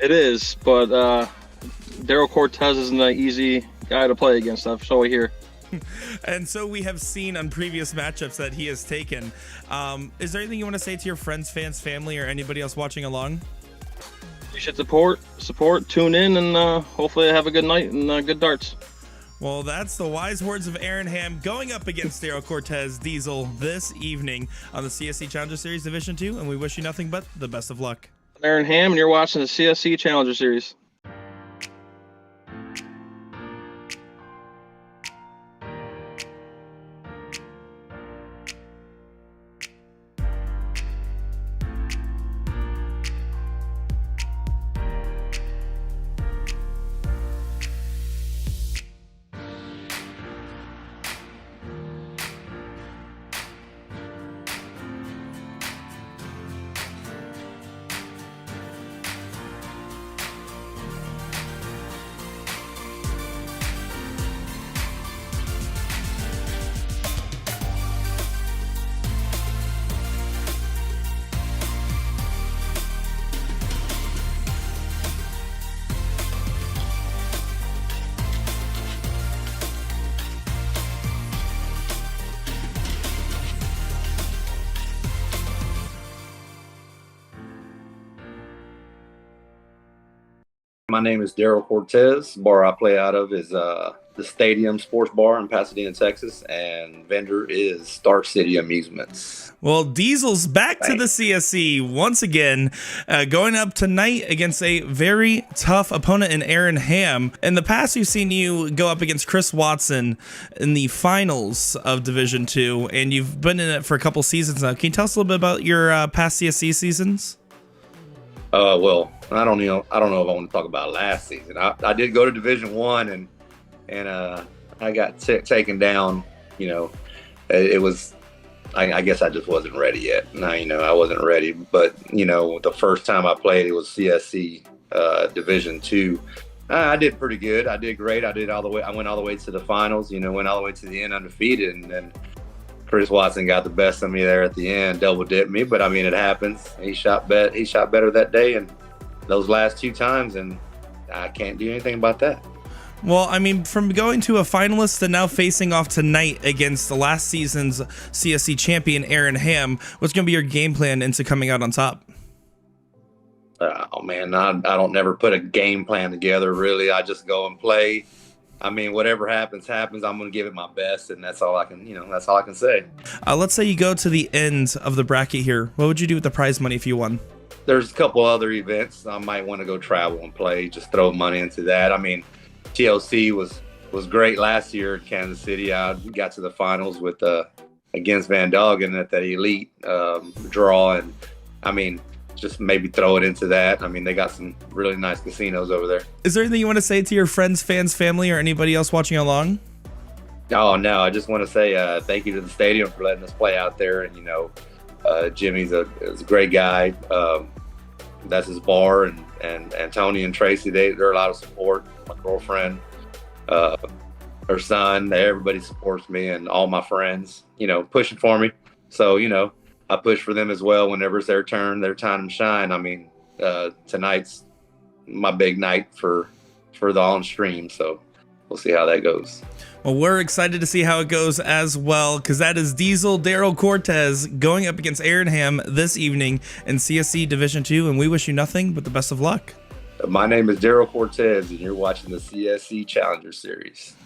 It is, but Daryl Cortez isn't an easy guy to play against, so we hear. And so we have seen on previous matchups that he has taken. Is there anything you want to say to your friends, fans, family, or anybody else watching along? You should support, tune in, and hopefully have a good night and good darts. Well, that's the wise words of Aaron Ham going up against Daryl Cortez Diesel this evening on the CSC Challenger Series Division 2, and we wish you nothing but the best of luck. I'm Aaron Ham, and you're watching the CSC Challenger Series. My name is Daryl Cortez. Bar I play out of is the Stadium Sports Bar in Pasadena, Texas, and vendor is Star City Amusements. Well, Diesel's back to the CSC once again, going up tonight against a very tough opponent in Aaron Ham. In the past, we've seen you go up against Chris Watson in the finals of Division II, and you've been in it for a couple seasons now. Can you tell us a little bit about your past CSC seasons? Well, I don't know if I want to talk about last season. I did go to Division I, and I got taken down. It was. I guess I just wasn't ready yet. No, I wasn't ready. But the first time I played, it was CSC Division II. I did pretty good. I did great. I went all the way to the finals. Went all the way to the end undefeated, and then Chris Watson got the best of me there at the end, double dipped me. But I mean, it happens. He shot better that day, and those last 2 times, and I can't do anything about that. Well, I mean, from going to a finalist to now facing off tonight against the last season's CSC champion, Aaron Ham, what's going to be your game plan into coming out on top? Oh, man, I don't never put a game plan together, really. I just go and play. I mean, whatever happens. I'm going to give it my best, and that's all I can say. Let's say you go to the end of the bracket here. What would you do with the prize money if you won? There's a couple other events. I might want to go travel and play, just throw money into that. I mean, TLC was great last year in Kansas City. I got to the finals with against Van Doggen at that elite draw, and I mean, just maybe throw it into that. I mean, they got some really nice casinos over there. Is there anything you want to say to your friends, fans, family, or anybody else watching along? Oh, no, I just want to say thank you to the stadium for letting us play out there, and Jimmy's a great guy. That's his bar, and Tony and Tracy, they're a lot of support. My girlfriend, her son, everybody supports me, and all my friends, pushing for me. So, I push for them as well whenever it's their turn, their time to shine. I mean, tonight's my big night for the on stream, so we'll see how that goes. Well, we're excited to see how it goes as well, because that is Diesel Daryl Cortez going up against Aaron Ham this evening in CSC Division II, and we wish you nothing but the best of luck. My name is Daryl Cortez, and you're watching the CSC Challenger Series.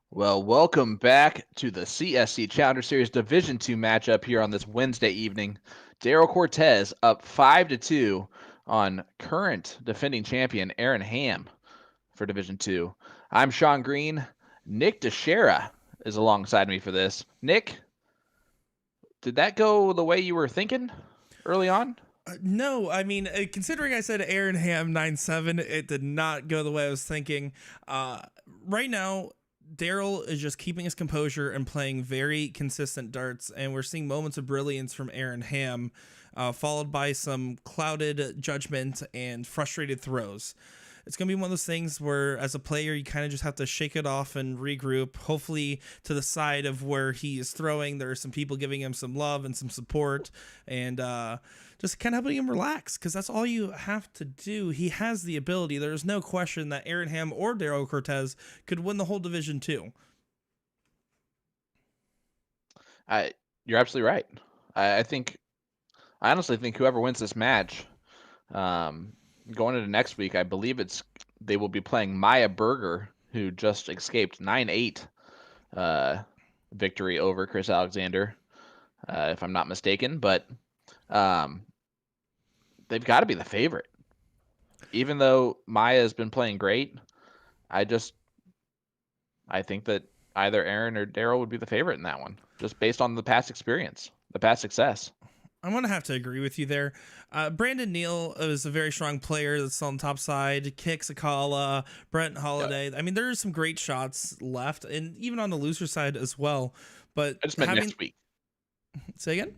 Well, welcome back to the CSC Challenger Series Division II matchup here on this Wednesday evening. Daryl Cortez up 5-2 on current defending champion Aaron Ham for Division II. I'm Sean Green. Nick Dichiria is alongside me for this. Nick, did that go the way you were thinking early on? No, I mean, considering I said Aaron Ham 9-7, it did not go the way I was thinking. Right now, Daryl is just keeping his composure and playing very consistent darts, and we're seeing moments of brilliance from Aaron Ham, followed by some clouded judgment and frustrated throws. It's going to be one of those things where, as a player, you kind of just have to shake it off and regroup. Hopefully, to the side of where he is throwing, there are some people giving him some love and some support, and just kind of helping him relax, because that's all you have to do. He has the ability. There's no question that Aaron Ham or Daryl Cortez could win the whole Division II. You're absolutely right. I honestly think whoever wins this match, going into next week, I believe they will be playing Maya Berger, who just escaped 9-8 victory over Chris Alexander, if I'm not mistaken. But they've got to be the favorite. Even though Maya has been playing great, I think that either Aaron or Daryl would be the favorite in that one, just based on the past experience, the past success. I'm going to have to agree with you there. Brandon Neal is a very strong player that's on the top side. Kick Sakala, Brent Holiday. I mean, there are some great shots left, and even on the loser side as well. But I just meant next week. Say again?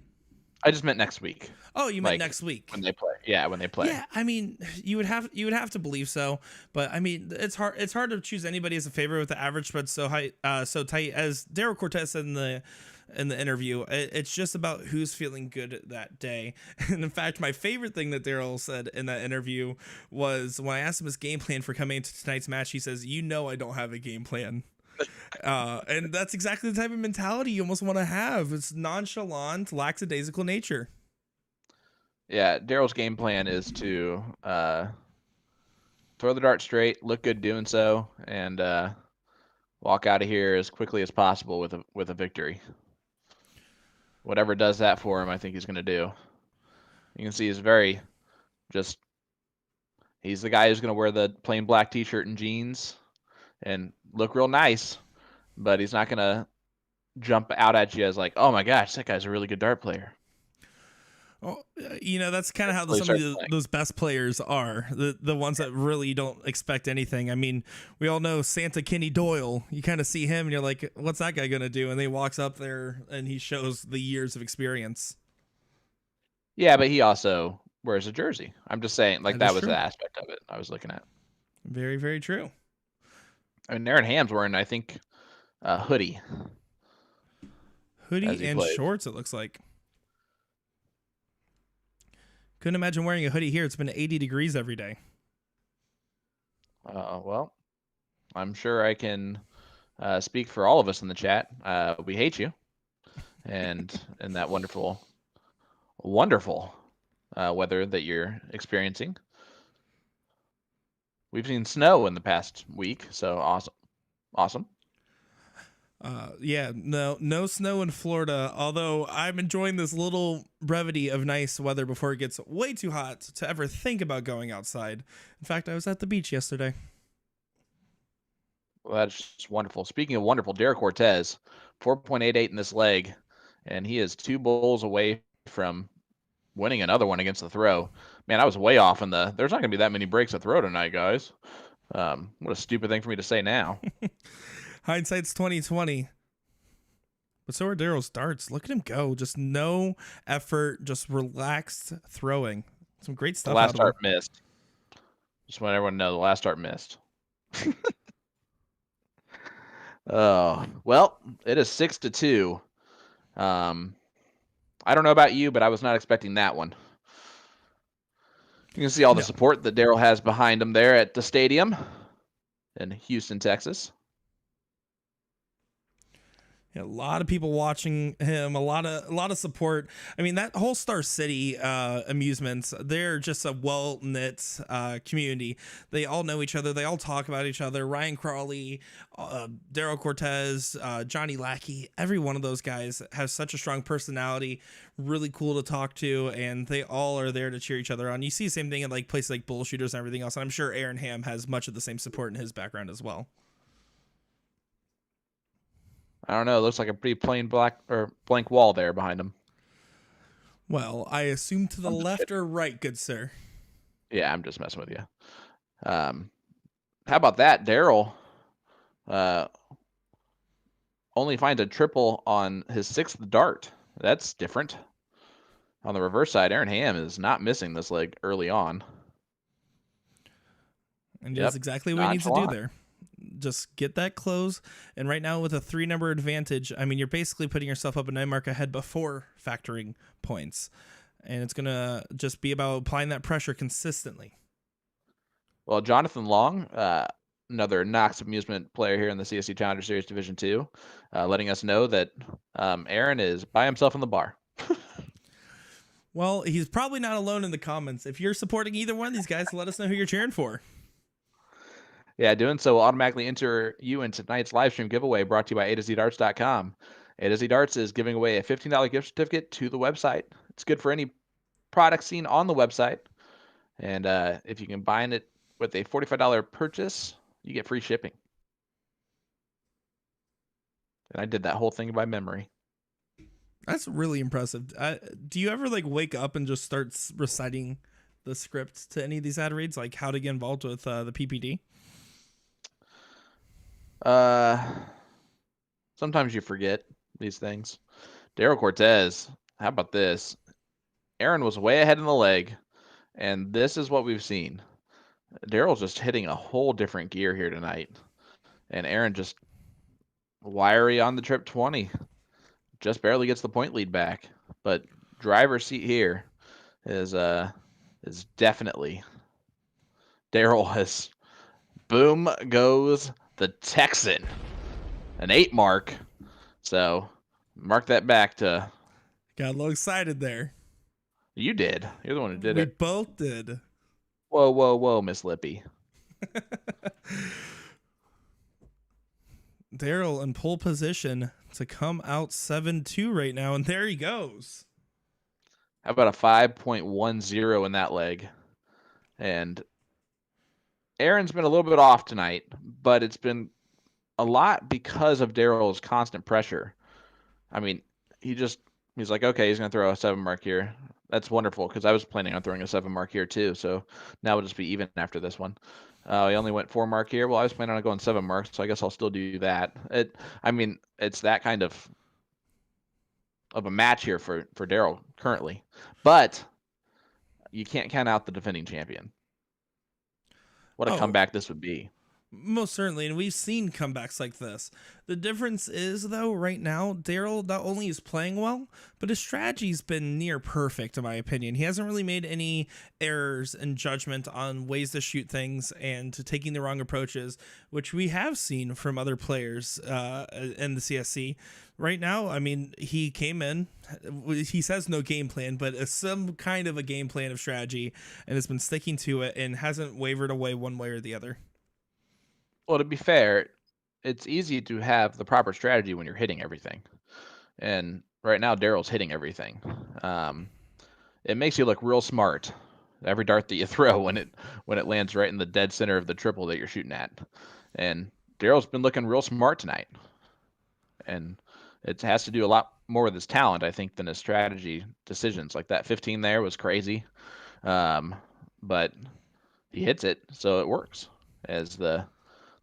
I just meant next week. Oh, you meant next week when they play. Yeah, when they play. Yeah, I mean, you would have to believe so, but I mean, it's hard to choose anybody as a favorite with the average spread so high, so tight. As Daryl Cortez said in the interview, it's just about who's feeling good that day. And in fact, my favorite thing that Daryl said in that interview was when I asked him his game plan for coming into tonight's match, he says, "I don't have a game plan." And that's exactly the type of mentality you almost want to have. It's nonchalant, lackadaisical nature. Yeah, Daryl's game plan is to throw the dart straight, look good doing so, and walk out of here as quickly as possible with a victory. Whatever does that for him, I think he's going to do. You can see he's very just. He's the guy who's going to wear the plain black T-shirt and jeans and look real nice, but he's not going to jump out at you as like, oh my gosh, that guy's a really good dart player. Well, that's kind of how Really some of those best players are. The ones that really don't expect anything. I mean, we all know Santa Kenny Doyle. You kind of see him and you're like, what's that guy going to do? And then he walks up there and he shows the years of experience. Yeah, but he also wears a jersey. I'm just saying, like, that was true. the aspect of it I was looking at. Very, very true. I mean, Aaron Ham's wearing, I think, a hoodie. Hoodie and shorts, it looks like. Couldn't imagine wearing a hoodie here. It's been 80 degrees every day. Well, I'm sure I can speak for all of us in the chat. We hate you, and that wonderful weather that you're experiencing. We've seen snow in the past week, so awesome. Yeah, no snow in Florida, although I'm enjoying this little brevity of nice weather before it gets way too hot to ever think about going outside. In fact, I was at the beach yesterday. Well, that's just wonderful. Speaking of wonderful, Daryl Cortez, 4.88 in this leg, and he is 2 bowls away from winning another one against the throw. Man, I was way off in there's not going to be that many breaks to throw tonight, guys. What a stupid thing for me to say now. Hindsight's 2020. But so are Daryl's darts. Look at him go. Just no effort, just relaxed throwing. Some great stuff. The last dart missed. Just want everyone to know the last dart missed. Oh, well, it is 6-2. I don't know about you, but I was not expecting that one. You can see all the support that Daryl has behind him there at the stadium in Houston, Texas. A lot of people watching him, a lot of support. I mean, that whole Star City amusements, they're just a well-knit community. They all know each other. They all talk about each other. Ryan Crawley, Daryl Cortez, Johnny Lackey, every one of those guys has such a strong personality, really cool to talk to, and they all are there to cheer each other on. You see the same thing in like places like Bullshooters and everything else. And I'm sure Aaron Ham has much of the same support in his background as well. I don't know. It looks like a pretty plain blank wall there behind him. Well, I assume to the left or right, good sir. Yeah, I'm just messing with you. How about that? Daryl only finds a triple on his 6th dart. That's different. On the reverse side, Aaron Ham is not missing this leg early on. And that's exactly what he needs to do there. Just get that close. And right now with a 3-number advantage, I mean, you're basically putting yourself up a 9 mark ahead before factoring points. And it's going to just be about applying that pressure consistently. Well, Jonathan Long, another Knox Amusement player here in the CSC Challenger Series Division 2, letting us know that Aaron is by himself in the bar. Well, he's probably not alone in the comments. If you're supporting either one of these guys, let us know who you're cheering for. Yeah, doing so will automatically enter you in tonight's live stream giveaway brought to you by usadarts.com. A to Z Darts is giving away a $15 gift certificate to the website. It's good for any product seen on the website. And if you combine it with a $45 purchase, you get free shipping. And I did that whole thing by memory. That's really impressive. Do you ever like wake up and just start reciting the script to any of these ad reads, like how to get involved with the PPD? Sometimes you forget these things. Daryl Cortez, how about this? Aaron was way ahead in the leg, and this is what we've seen. Daryl's just hitting a whole different gear here tonight, and Aaron just wiry on the trip 20. Just barely gets the point lead back, but driver's seat here is definitely Daryl has. Boom goes the Texan. an 8 mark. So mark that back to. Got a little excited there. You did. You're the one who did We it. both did. Whoa, whoa, whoa, Miss Lippy. Daryl in pole position to come out 7-2 right now, and there he goes. How about a 5.10 in that leg? And Aaron's been a little bit off tonight, but it's been a lot because of Daryl's constant pressure. I mean, he's like, okay, he's going to throw a 7 mark here. That's wonderful because I was planning on throwing a 7 mark here too. So now we'll just be even after this one. He only went 4 mark here. Well, I was planning on going 7 marks, so I guess I'll still do that. It's that kind of a match here for Daryl currently, but you can't count out the defending champion. What a comeback this would be. Most certainly, and we've seen comebacks like this. The difference is, though, right now, Daryl not only is playing well, but his strategy's been near perfect, in my opinion. He hasn't really made any errors in judgment on ways to shoot things and to taking the wrong approaches, which we have seen from other players in the CSC. Right now, I mean, he came in, he says no game plan, but some kind of a game plan of strategy, and has been sticking to it and hasn't wavered away one way or the other. Well, to be fair, it's easy to have the proper strategy when you're hitting everything. And right now, Daryl's hitting everything. It makes you look real smart. Every dart that you throw when it lands right in the dead center of the triple that you're shooting at. And Daryl's been looking real smart tonight. And it has to do a lot more with his talent, I think, than his strategy decisions. Like that 15 there was crazy. But he hits it, so it works. As the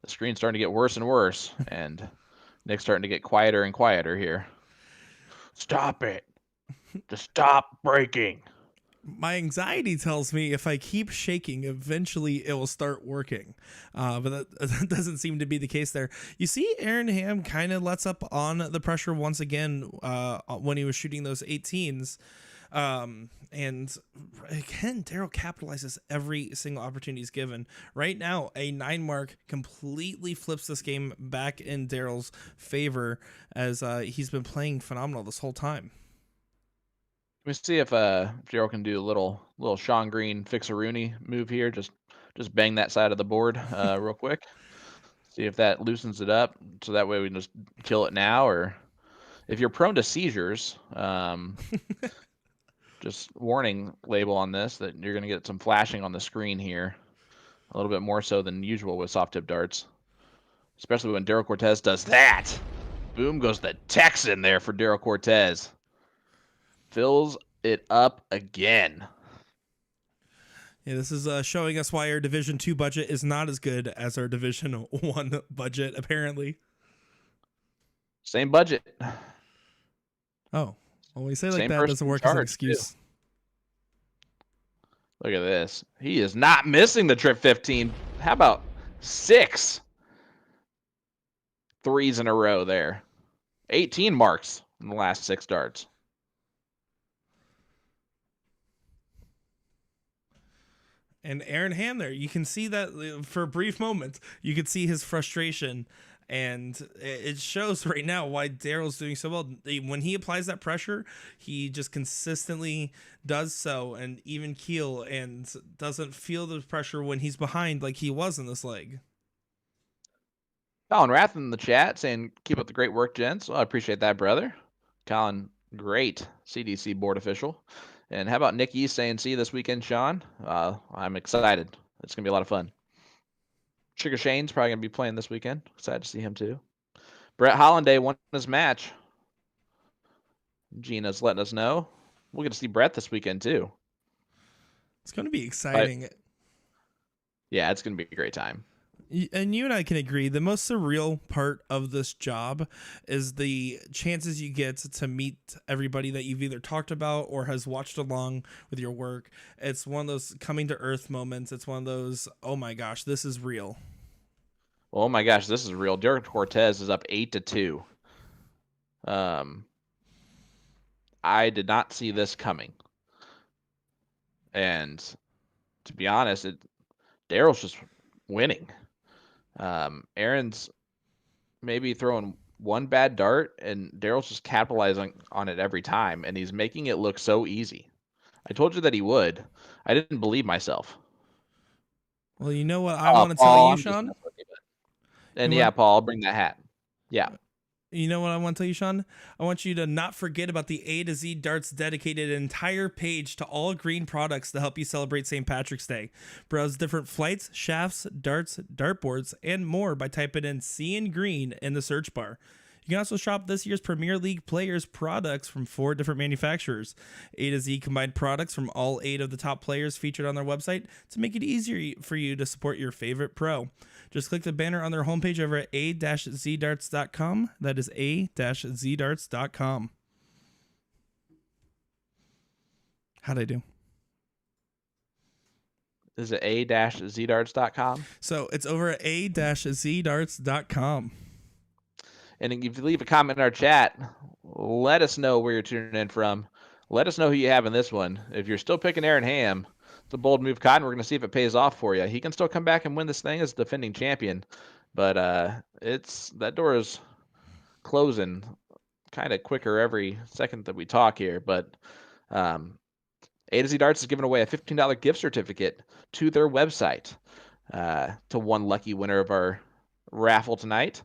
screen's starting to get worse and worse, and Nick's starting to get quieter and quieter here. Stop it. Just stop breaking. My anxiety tells me if I keep shaking, eventually it will start working. But that doesn't seem to be the case there. You see Aaron Ham kind of lets up on the pressure once again when he was shooting those 18s. And again, Daryl capitalizes every single opportunity he's given. Right now, a 9 mark completely flips this game back in Daryl's favor as he's been playing phenomenal this whole time. Let me see if Daryl can do a little Sean Green fix-a-rooney move here. Just bang that side of the board real quick. See if that loosens it up, so that way we can just kill it now. Or if you're prone to seizures, just warning label on this that you're going to get some flashing on the screen here, a little bit more so than usual with soft tip darts, especially when Daryl Cortez does that. Boom goes the Texan there for Daryl Cortez. Fills it up again. Yeah, this is showing us why our Division 2 budget is not as good as our Division 1 budget, apparently. Same budget. Oh, well, when you say like Same that, it doesn't work as an excuse. Too. Look at this. He is not missing the trip 15. How about 6 threes in a row there? 18 marks in the last 6 darts. And Aaron Ham there, you can see that for a brief moment, you could see his frustration. And it shows right now why Daryl's doing so well. When he applies that pressure, he just consistently does so and even keel and doesn't feel the pressure when he's behind like he was in this leg. Colin Rath in the chat saying, keep up the great work, gents. Well, I appreciate that, brother. Colin, great CDC board official. And how about Nick E saying, see you this weekend, Sean? I'm excited. It's going to be a lot of fun. Sugar Shane's probably going to be playing this weekend. Excited to see him too. Brett Hollanday won his match. Gina's letting us know. We're going to see Brett this weekend too. It's going to be exciting. Yeah, it's going to be a great time. And you and I can agree, the most surreal part of this job is the chances you get to meet everybody that you've either talked about or has watched along with your work. It's one of those coming to earth moments. It's one of those, oh my gosh, this is real. Oh my gosh, this is real. Daryl Cortez is up 8-2. I did not see this coming. And to be honest, Daryl's just winning. Aaron's maybe throwing one bad dart, and Daryl's just capitalizing on it every time, and he's making it look so easy. I told you that he would. I didn't believe myself. Well, you know what I want to tell Paul, you, I'm just Sean? messing with you, and yeah, Paul, I'll bring that hat. Yeah. You know what I want to tell you, Sean? I want you to not forget about the A to Z Darts dedicated entire page to all green products to help you celebrate St. Patrick's Day. Browse different flights, shafts, darts, dartboards, and more by typing in C and green in the search bar. You can also shop this year's Premier League players' products from 4 different manufacturers. A to Z combined products from all 8 of the top players featured on their website to make it easier for you to support your favorite pro. Just click the banner on their homepage over at a-zdarts.com. That is a-zdarts.com. How'd I do? Is it a-zdarts.com? So it's over at a-zdarts.com. And if you leave a comment in our chat, let us know where you're tuning in from. Let us know who you have in this one. If you're still picking Aaron Ham, it's a bold move, Cotton. We're going to see if it pays off for you. He can still come back and win this thing as defending champion, but that door is closing kind of quicker every second that we talk here. But A to Z Darts is giving away a $15 gift certificate to their website to one lucky winner of our raffle tonight.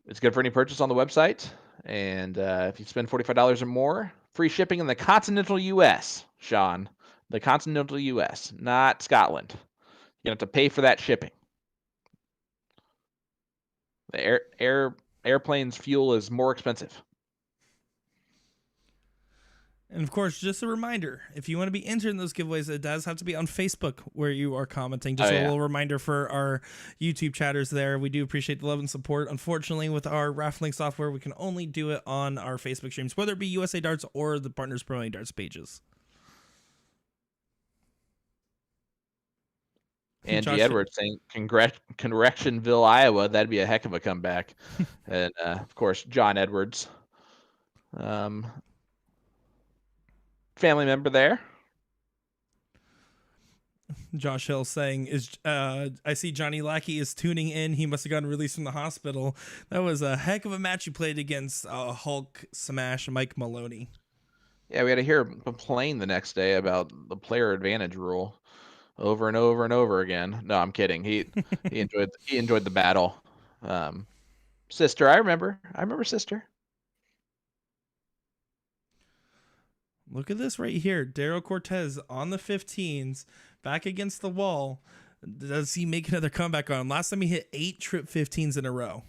It's good for any purchase on the website, and if you spend $45 or more, free shipping in the continental U.S., Sean. The continental U.S., not Scotland. You have to pay for that shipping. The airplane's fuel is more expensive. And of course, just a reminder, if you want to be entered in those giveaways, it does have to be on Facebook where you are commenting. Just a little reminder for our YouTube chatters there. We do appreciate the love and support. Unfortunately, with our raffling software, we can only do it on our Facebook streams, whether it be USA Darts or the Partners Promoting Darts pages. Angie Edwards saying, Correctionville, Iowa. That'd be a heck of a comeback. And, of course, John Edwards. Family member there. Josh Hill saying, I see Johnny Lackey is tuning in. He must have gotten released from the hospital. That was a heck of a match you played against Hulk smash Mike Maloney. Yeah, we had to hear him complain the next day about the player advantage rule over and over and over again. No, I'm kidding. He enjoyed the battle. Sister, I remember Sister. Look at this right here. Daryl Cortez on the 15s, back against the wall. Does he make another comeback on him? Last time he hit 8 trip 15s in a row.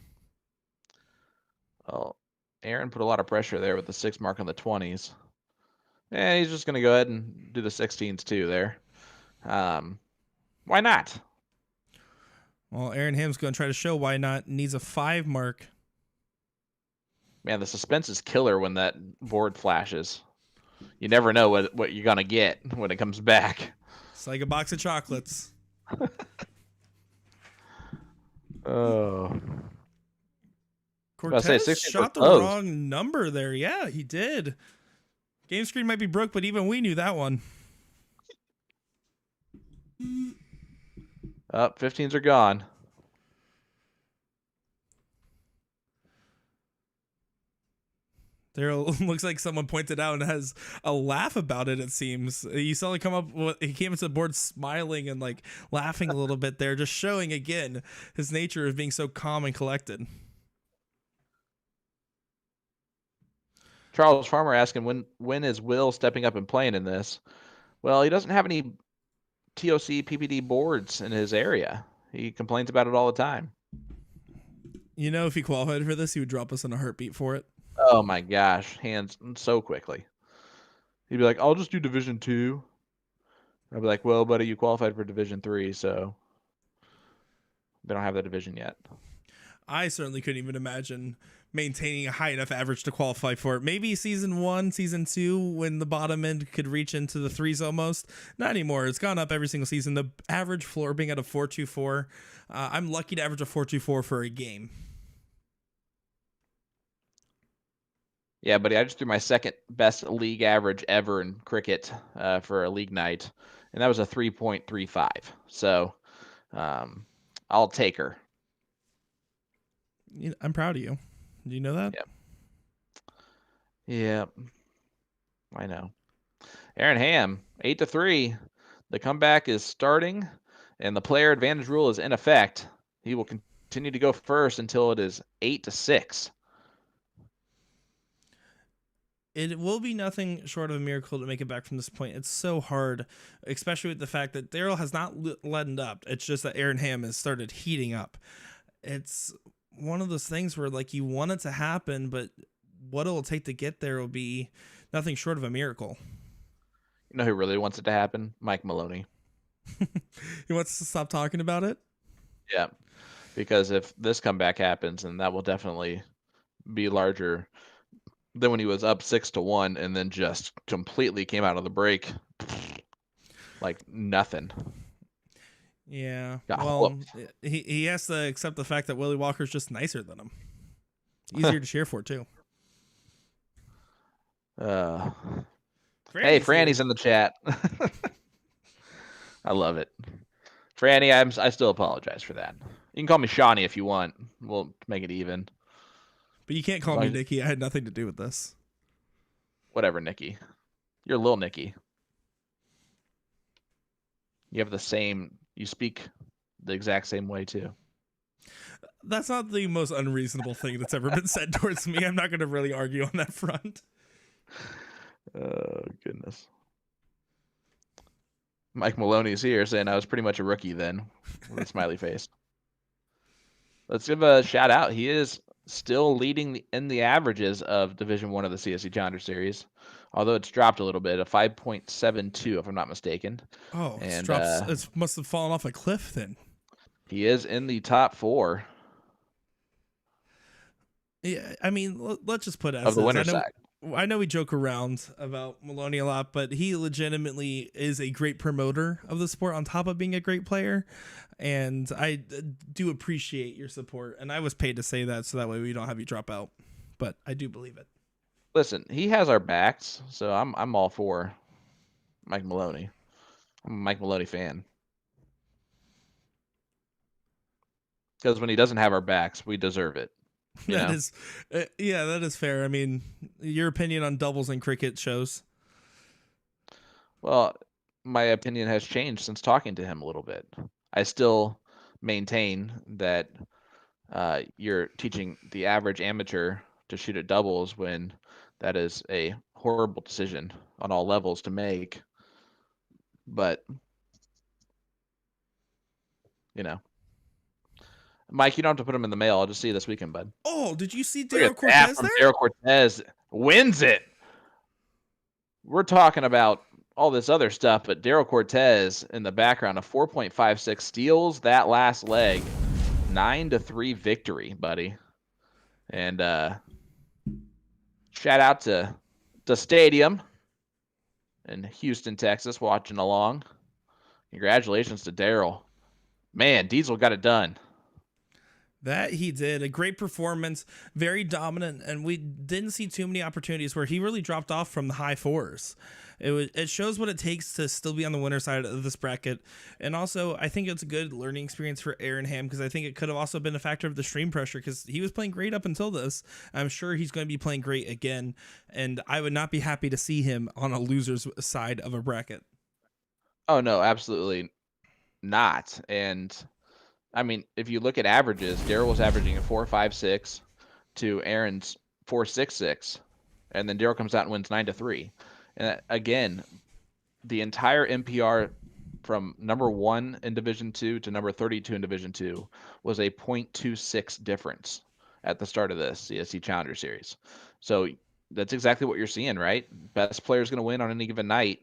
Oh, Aaron put a lot of pressure there with the 6 mark on the 20s. Yeah, he's just going to go ahead and do the 16s too there. Why not? Well, Aaron Ham's going to try to show why not. Needs a 5 mark. Man, the suspense is killer when that board flashes. You never know what you're going to get when it comes back. It's like a box of chocolates. Oh. Cortez shot the wrong number there. Yeah, he did. Game screen might be broke, but even we knew that one. 15s are gone. There looks like someone pointed out and has a laugh about it. It seems you saw him come up. He came into the board smiling and like laughing a little bit there, just showing again his nature of being so calm and collected. Charles Farmer asking when is Will stepping up and playing in this? Well, he doesn't have any TOC PPD boards in his area. He complains about it all the time. You know, if he qualified for this, he would drop us in a heartbeat for it. Oh my gosh, hands so quickly. He'd be like, I'll just do Division 2. I'd be like, well, buddy, you qualified for Division 3, so they don't have that division yet. I certainly couldn't even imagine maintaining a high enough average to qualify for it. Maybe season 1, season 2, when the bottom end could reach into the 3s almost. Not anymore. It's gone up every single season. The average floor being at a 4.24. I'm lucky to average a 4.24 for a game. Yeah, buddy, I just threw my second best league average ever in cricket for a league night, and that was a 3.35. So I'll take her. I'm proud of you. Do you know that? Yeah, I know. Aaron Ham, 8-3. The comeback is starting, and the player advantage rule is in effect. He will continue to go first until it is 8-6. It will be nothing short of a miracle to make it back from this point. It's so hard, especially with the fact that Daryl has not letting up. It's just that Aaron Ham has started heating up. It's one of those things where, like, you want it to happen, but what it'll take to get there will be nothing short of a miracle. You know who really wants it to happen? Mike Maloney. He wants to stop talking about it? Yeah, because if this comeback happens, and that will definitely be larger than when he was up 6-1 and then just completely came out of the break like nothing. Yeah. Got well, whooped. he has to accept the fact that Willie Walker's just nicer than him. Easier to cheer for, too. Hey, Franny's in the chat. I love it. Franny, I still apologize for that. You can call me Shawnee if you want. We'll make it even. But you can't call me Nikki. I had nothing to do with this. Whatever, Nikki. You're little Nikki. You have the same... You speak the exact same way, too. That's not the most unreasonable thing that's ever been said towards me. I'm not going to really argue on that front. Oh, goodness. Mike Maloney's here saying I was pretty much a rookie then, with a smiley face. Let's give a shout out. He is still leading in the averages of Division 1 of the CSC Challenger Series, although it's dropped a little bit, a 5.72 if I'm not mistaken. Oh, and it must have fallen off a cliff then. He is in the top 4. Yeah, I mean, let's just put it of the winner's side. I know we joke around about Maloney a lot, but he legitimately is a great promoter of the sport on top of being a great player. And I do appreciate your support. And I was paid to say that so that way we don't have you drop out. But I do believe it. Listen, he has our backs, so I'm all for Mike Maloney. I'm a Mike Maloney fan. Because when he doesn't have our backs, we deserve it. That is fair. I mean, your opinion on doubles and cricket shows. Well, my opinion has changed since talking to him a little bit. I still maintain that you're teaching the average amateur to shoot at doubles when that is a horrible decision on all levels to make. But, you know. Mike, you don't have to put him in the mail. I'll just see you this weekend, bud. Oh, did you see Daryl Cortez there? Daryl Cortez wins it. We're talking about all this other stuff, but Daryl Cortez in the background, a 4.56 steals that last leg. 9-3 victory, buddy. And shout out to the stadium in Houston, Texas, watching along. Congratulations to Daryl. Man, Diesel got it done. That he did. A great performance, very dominant, and we didn't see too many opportunities where he really dropped off from the high 4s. It shows what it takes to still be on the winner side of this bracket. And also, I think it's a good learning experience for Aaron Ham because I think it could have also been a factor of the stream pressure because he was playing great up until this. I'm sure he's going to be playing great again, and I would not be happy to see him on a loser's side of a bracket. Oh, no, absolutely not. And I mean, if you look at averages, Daryl was averaging a 4.56 to Aaron's 4.66, and then Daryl comes out and wins 9-3. And again, the entire NPR from number 1 in Division 2 to number 32 in Division 2 was a 0.26 difference at the start of this CSC Challenger Series. So that's exactly what you're seeing, right? Best player is going to win on any given night,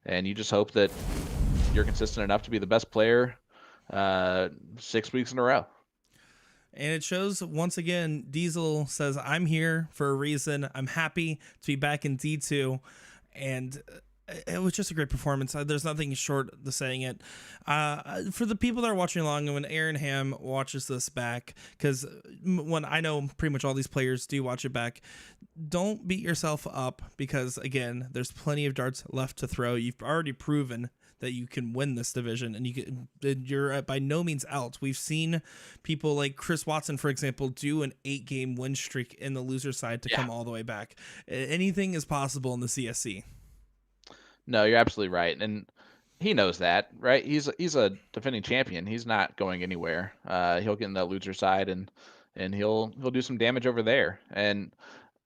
and you just hope that you're consistent enough to be the best player 6 weeks in a row. And it shows once again, Diesel says, I'm here for a reason. I'm happy to be back in D2. And it was just a great performance. There's nothing short of saying it. For the people that are watching along, and when Aaron Ham watches this back, because when I know pretty much all these players do watch it back, don't beat yourself up because, again, there's plenty of darts left to throw. You've already proven that you can win this division, and you're by no means out. We've seen people like Chris Watson, for example, do an 8-game win streak in the loser side to come all the way back. Anything is possible in the CSC. No, you're absolutely right, and he knows that, right? He's a defending champion. He's not going anywhere. He'll get in that loser side, and he'll do some damage over there, and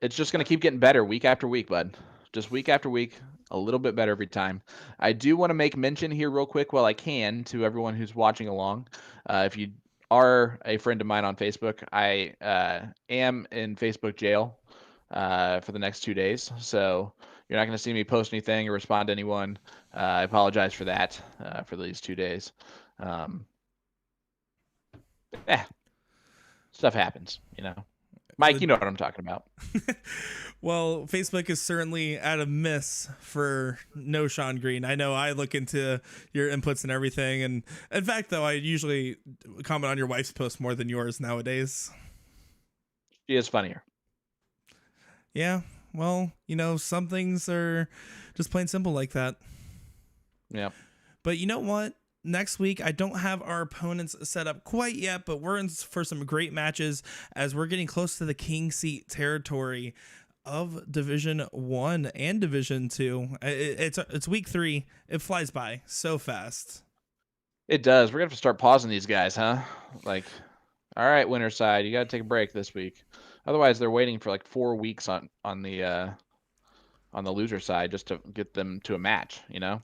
it's just going to keep getting better week after week, bud. Just week after week, a little bit better every time. I do want to make mention here real quick while I can to everyone who's watching along. If you are a friend of mine on Facebook, I am in Facebook jail for the next 2 days, so you're not going to see me post anything or respond to anyone. I apologize for that for these 2 days. Stuff happens, you know. Mike, you know what I'm talking about. Well, Facebook is certainly at a miss for no Sean Green. I know I look into your inputs and everything. And in fact, though, I usually comment on your wife's post more than yours nowadays. She is funnier. Yeah. Well, you know, some things are just plain simple like that. Yeah. But you know what? Next week, I don't have our opponents set up quite yet, but we're in for some great matches as we're getting close to the king seat territory of Division 1 and Division 2. It's week 3. It flies by so fast. It does. We're going to have to start pausing these guys, huh? Like, all right, winner side, you got to take a break this week. Otherwise, they're waiting for like 4 weeks on the loser side just to get them to a match, you know?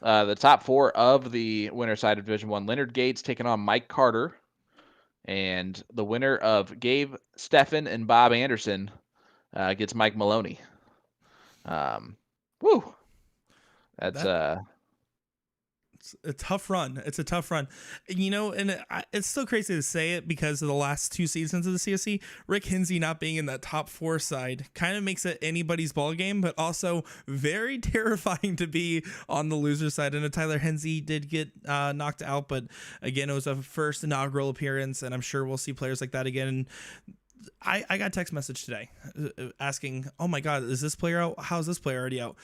The top 4 of the winner side of Division 1, Leonard Gates taking on Mike Carter. And the winner of Gabe Steffen and Bob Anderson gets Mike Maloney. Woo! It's a tough run. It's a tough run. You know, and it's still crazy to say it because of the last 2 seasons of the CSC. Rick Hinsey not being in that top 4 side kind of makes it anybody's ball game, but also very terrifying to be on the loser side. And Tyler Hinsey did get knocked out, but again, it was a first inaugural appearance, and I'm sure we'll see players like that again. I got a text message today asking, oh my God, is this player out? How's this player already out?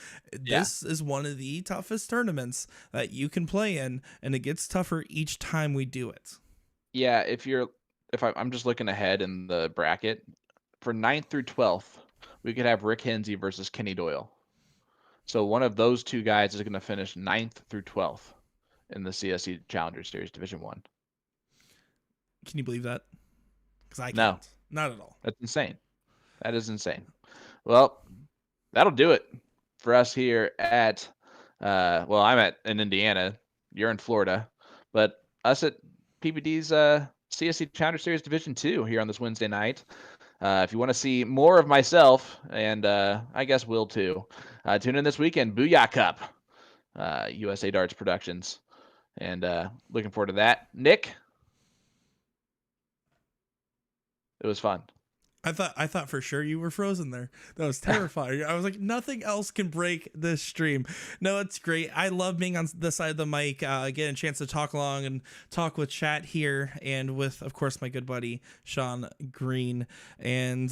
Yeah. This is one of the toughest tournaments that you can play in, and it gets tougher each time we do it. Yeah, I'm just looking ahead in the bracket, for 9th through 12th, we could have Rick Hinsey versus Kenny Doyle. So one of those 2 guys is going to finish 9th through 12th in the CSC Challenger Series Division 1. Can you believe that? Because I can't. No. Not at all. That's insane. That is insane. Well, that'll do it for us here at, I'm in Indiana. You're in Florida. But us at PBD's CSC Challenger Series Division 2 here on this Wednesday night. If you want to see more of myself, and I guess Will too, tune in this weekend, Booyah Cup, USA Darts Productions. And looking forward to that. Nick? It was fun. I thought for sure you were frozen there. That was terrifying. I was like, nothing else can break this stream. No, it's great. I love being on this side of the mic, getting a chance to talk along and talk with chat here, and with, of course, my good buddy Sean Green. And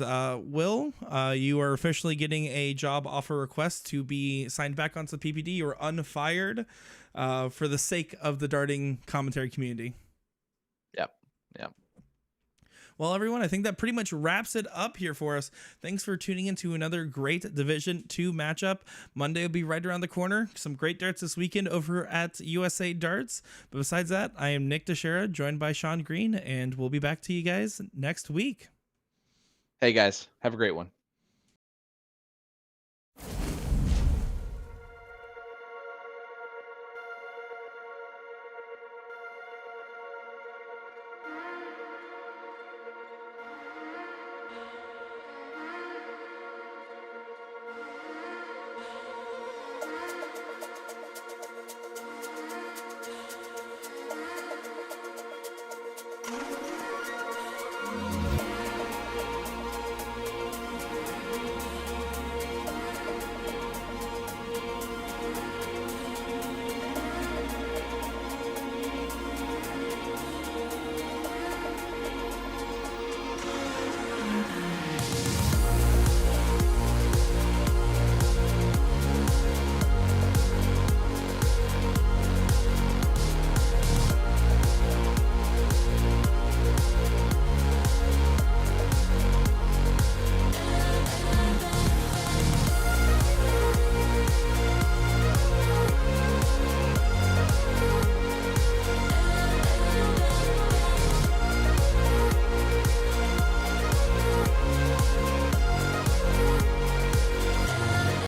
Will, you are officially getting a job offer request to be signed back onto PPD. You are unfired for the sake of the darting commentary community. Yep. Well, everyone, I think that pretty much wraps it up here for us. Thanks for tuning into another great Division 2 matchup. Monday will be right around the corner. Some great darts this weekend over at USA Darts. But besides that, I am Nick Dichiria, joined by Sean Green, and we'll be back to you guys next week. Hey, guys. Have a great one.